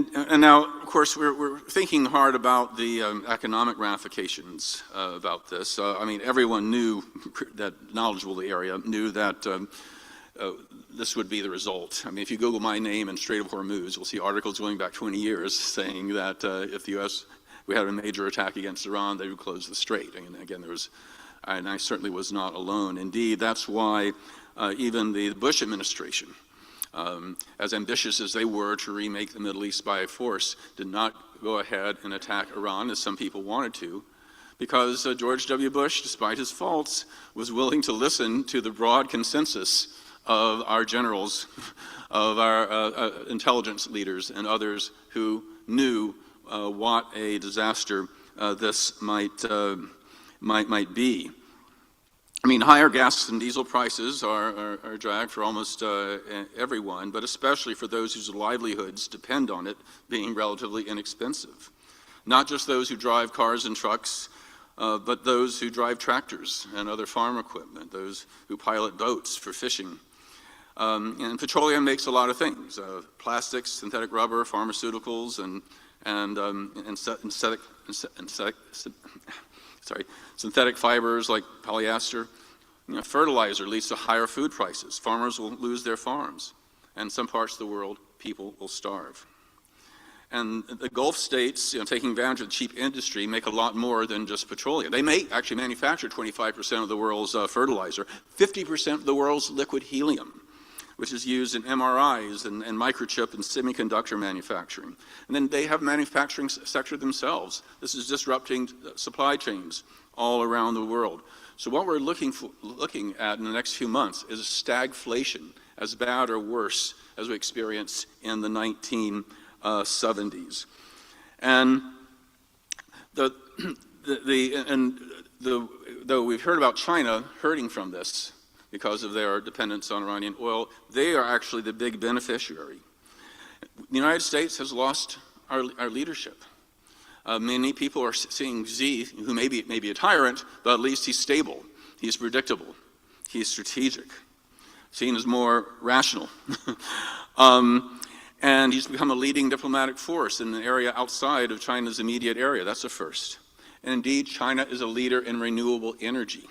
now, of course, we're thinking hard about the economic ramifications about this. I mean, everyone knew that, knowledgeable of the area, knew that this would be the result. I mean, if you Google my name and Strait of Hormuz, you'll see articles going back 20 years saying that if the U.S. we had a major attack against Iran, they would close the strait. And again, and I certainly was not alone. Indeed, that's why even the Bush administration, as ambitious as they were to remake the Middle East by force, did not go ahead and attack Iran as some people wanted to, because George W. Bush, despite his faults, was willing to listen to the broad consensus of our generals, of our intelligence leaders and others who knew what a disaster this might be. I mean, higher gas and diesel prices are a drag for almost everyone, but especially for those whose livelihoods depend on it being relatively inexpensive. Not just those who drive cars and trucks, but those who drive tractors and other farm equipment, those who pilot boats for fishing. And petroleum makes a lot of things: plastics, synthetic rubber, pharmaceuticals, and synthetic fibers like polyester. Fertilizer leads to higher food prices. Farmers will lose their farms. And in some parts of the world, people will starve. And the Gulf states, taking advantage of the cheap industry, make a lot more than just petroleum. They may actually manufacture 25% of the world's fertilizer, 50% of the world's liquid helium, which is used in MRIs and microchip and semiconductor manufacturing. And then they have a manufacturing sector themselves. This is disrupting supply chains all around the world. So what we're looking at in the next few months is a stagflation, as bad or worse as we experienced in the 1970s. And though we've heard about China hurting from this because of their dependence on Iranian oil, they are actually the big beneficiary. The United States has lost our leadership. Many people are seeing Xi, who may be a tyrant, but at least he's stable, he's predictable, he's strategic, seen as more rational. And he's become a leading diplomatic force in the area outside of China's immediate area. That's a first. And indeed, China is a leader in renewable energy.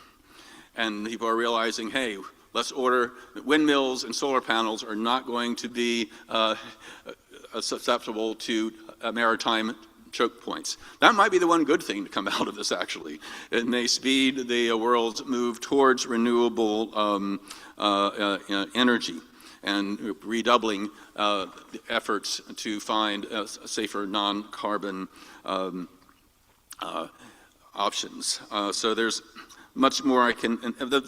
And people are realizing, hey, let's order windmills and solar panels are not going to be susceptible to maritime choke points. That might be the one good thing to come out of this, actually. It may speed the world's move towards renewable energy and redoubling the efforts to find safer non-carbon options. So there's much more I can,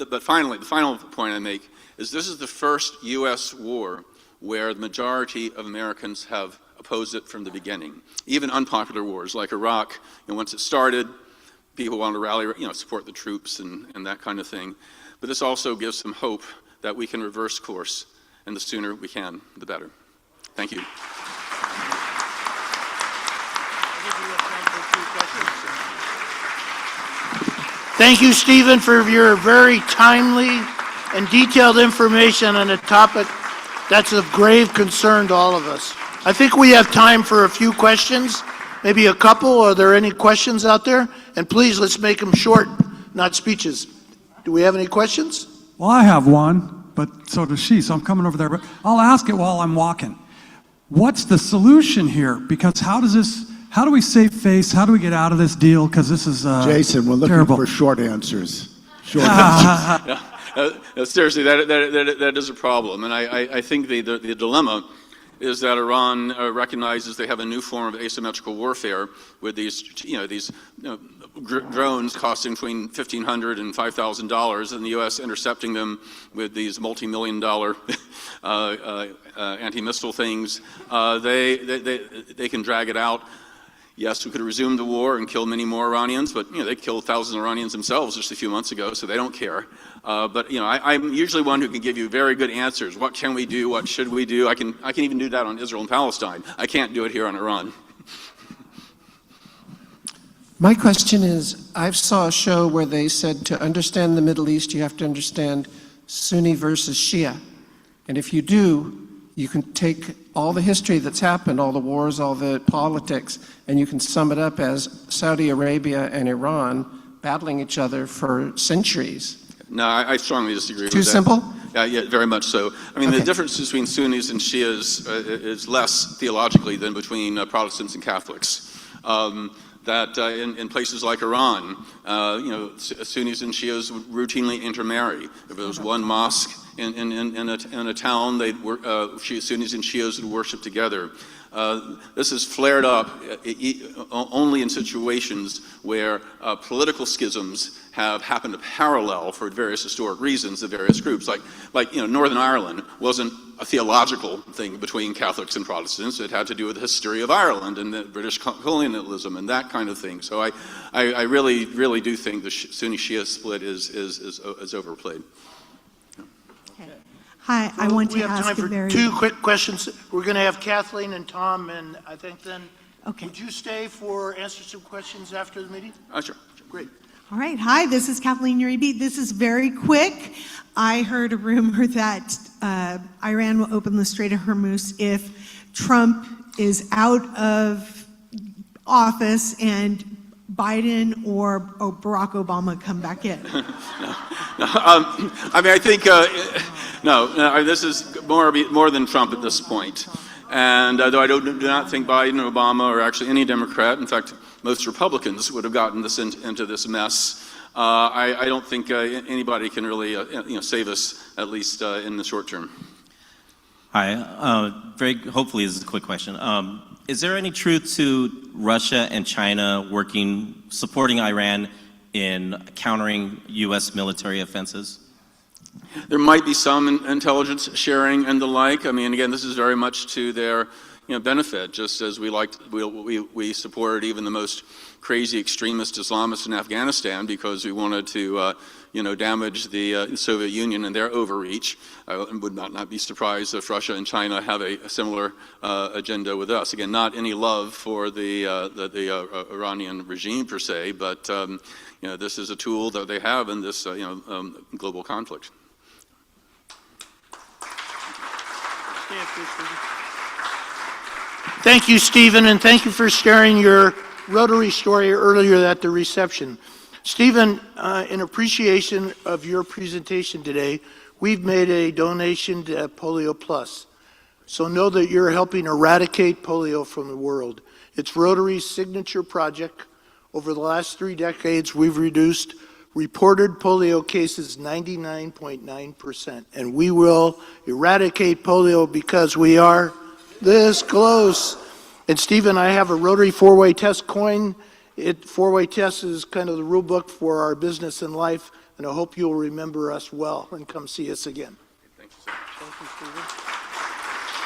but finally, the final point I make is this is the first U.S. war where the majority of Americans have opposed it from the beginning. Even unpopular wars like Iraq, once it started, people wanted to rally, support the troops and that kind of thing. But this also gives some hope that we can reverse course, and the sooner we can, the better. Thank you. Thank you, Stephen, for your very timely and detailed information on a topic that's of grave concern to all of us. I think we have time for a few questions, maybe a couple. Are there any questions out there? And please, let's make them short, not speeches. Do we have any questions? Well, I have one, but so does she, so I'm coming over there. But I'll ask it while I'm walking. What's the solution here? Because how do we save face? How do we get out of this deal? Because this is Jason, we're looking terrible. for short answers. Short answers. Seriously, that is a problem. And I think the dilemma is that Iran recognizes they have a new form of asymmetrical warfare with these, drones costing between $1,500 and $5,000, and the U.S. intercepting them with these multi-million-dollar anti-missile things. They can drag it out. Yes, we could resume the war and kill many more Iranians, but they killed thousands of Iranians themselves just a few months ago, so they don't care. But I'm usually one who can give you very good answers. What can we do? What should we do? I can even do that on Israel and Palestine. I can't do it here on Iran. My question is, I saw a show where they said to understand the Middle East, you have to understand Sunni versus Shia. And if you do, you can take all the history that's happened, all the wars, all the politics, and you can sum it up as Saudi Arabia and Iran battling each other for centuries. No, I strongly disagree with that. Too simple? Yeah, very much so. I mean, the difference between Sunnis and Shias is less theologically than between Protestants and Catholics. In places like Iran, Sunnis and Shias would routinely intermarry. If there was one mosque in a town, Sunnis and Shias would worship together. This has flared up only in situations where political schisms have happened to parallel, for various historic reasons, the various groups. Like Northern Ireland wasn't a theological thing between Catholics and Protestants. It had to do with the history of Ireland and the British colonialism and that kind of thing. So I really do think the Sunni-Shia split is overplayed. Hi, I want to We have ask time a for very... two quick questions. We're going to have Kathleen and Tom, and I think then, would you stay for answer some questions after the meeting? Sure. Great. All right. Hi, this is Kathleen Uribe. This is very quick. I heard a rumor that Iran will open the Strait of Hormuz if Trump is out of office and Biden or Barack Obama come back in? I mean, I think, no, this is more than Trump at this point. And though I do not think Biden or Obama or actually any Democrat, in fact, most Republicans would have gotten this into this mess, I don't think anybody can really save us, at least in the short term. Hi, hopefully this is a quick question. Is there any truth to Russia and China supporting Iran in countering U.S. military offenses? There might be some intelligence sharing and the like. I mean, again, this is very much to their benefit, just as we supported even the most crazy extremist Islamists in Afghanistan because we wanted to damage the Soviet Union and their overreach. I would not be surprised if Russia and China have a similar agenda with us. Again, not any love for the Iranian regime per se, but this is a tool that they have in this global conflict. Thank you, Stephen, and thank you for sharing your Rotary story earlier at the reception. Stephen, in appreciation of your presentation today, we've made a donation to Polio Plus. So know that you're helping eradicate polio from the world. It's Rotary's signature project. Over the last 3 decades, we've reduced reported polio cases 99.9%, and we will eradicate polio because we are this close. And Stephen, I have a Rotary four-way test coin. Four-way test is kind of the rule book for our business and life, and I hope you'll remember us well and come see us again. Thank you, sir. Thank you, Stephen.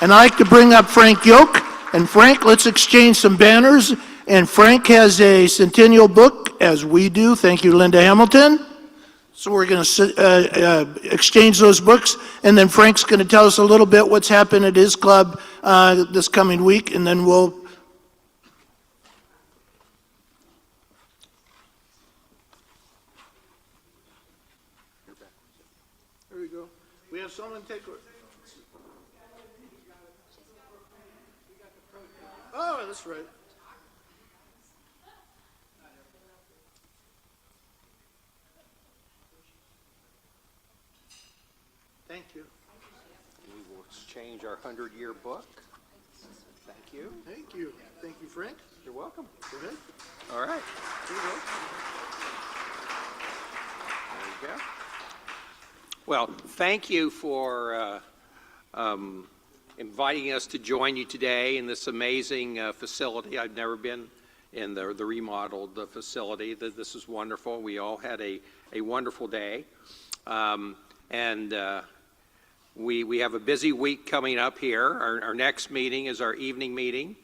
And I'd like to bring up Frank Yoke. And Frank, let's exchange some banners. And Frank has a centennial book, as we do. Thank you, Linda Hamilton. So we're going to exchange those books, and then Frank's going to tell us a little bit what's happened at his club this coming week, and then we'll... There we go. We have someone take... Oh, that's right. Thank you. We will exchange our 100-year book. Thank you. Thank you. Thank you, Frank. You're welcome. Go ahead. All right. Here you go. There you go. Well, thank you for inviting us to join you today in this amazing facility. I've never been in the remodeled facility. This is wonderful. We all had a wonderful day. We have a busy week coming up here. Our next meeting is our evening meeting.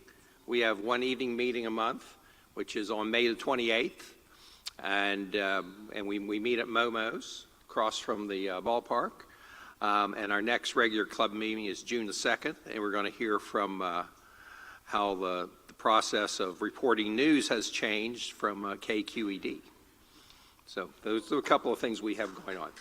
We have one evening meeting a month, which is on May the 28th. And we meet at Momo's, across from the ballpark. And our next regular club meeting is June the 2nd. And we're going to hear from how the process of reporting news has changed from KQED. So those are a couple of things we have going on.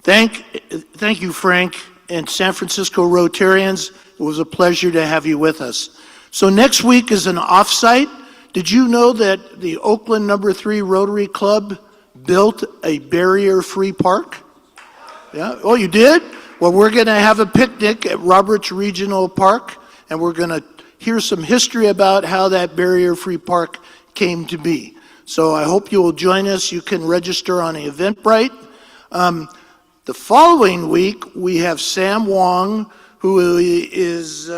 Thank you, Frank, and San Francisco Rotarians. It was a pleasure to have you with us. So next week is an offsite. Did you know that the Oakland No. 3 Rotary Club built a barrier-free park? Yeah. Oh, you did? Well, we're going to have a picnic at Roberts Regional Park, and we're going to hear some history about how that barrier-free park came to be. So I hope you will join us. You can register on Eventbrite. The following week, we have Sam Wong, who is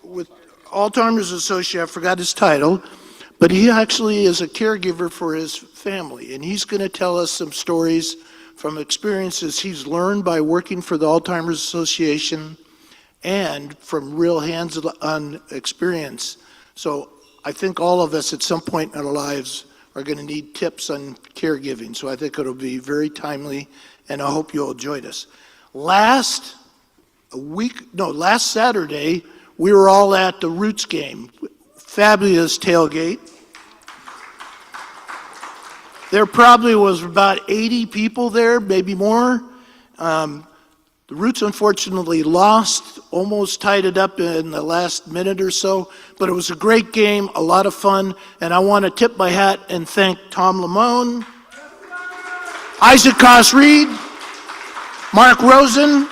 with Alzheimer's Association. I forgot his title, but he actually is a caregiver for his family, and he's going to tell us some stories from experiences he's learned by working for the Alzheimer's Association and from real hands-on experience. So I think all of us at some point in our lives are going to need tips on caregiving. So I think it'll be very timely, and I hope you'll join us. Last Saturday, we were all at the Roots game. Fabulous tailgate. There probably was about 80 people there, maybe more. The Roots unfortunately lost, almost tied it up in the last minute or so, but it was a great game, a lot of fun, and I want to tip my hat and thank Tom Lamone, Isaac Koss-Reed, Mark Rosen,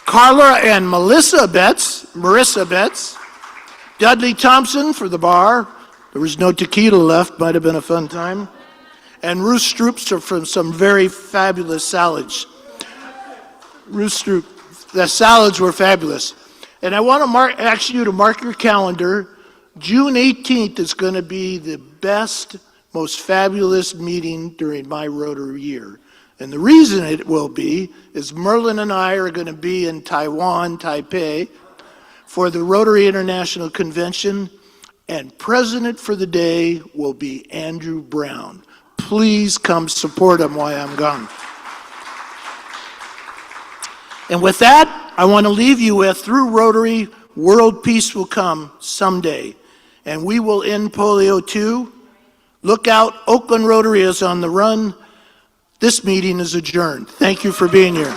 Carla and Marissa Betts, Dudley Thompson for the bar. There was no tequila left, might have been a fun time. And Ruth Stroop from some very fabulous salads. Ruth Stroop, the salads were fabulous. And I want to ask you to mark your calendar. June 18th is going to be the best, most fabulous meeting during my Rotary year. And the reason it will be is Merlin and I are going to be in Taiwan, Taipei, for the Rotary International Convention, and president for the day will be Andrew Brown. Please come support him while I'm gone. And with that, I want to leave you with, through Rotary, world peace will come someday. And we will end polio too. Look out, Oakland Rotary is on the run. This meeting is adjourned. Thank you for being here.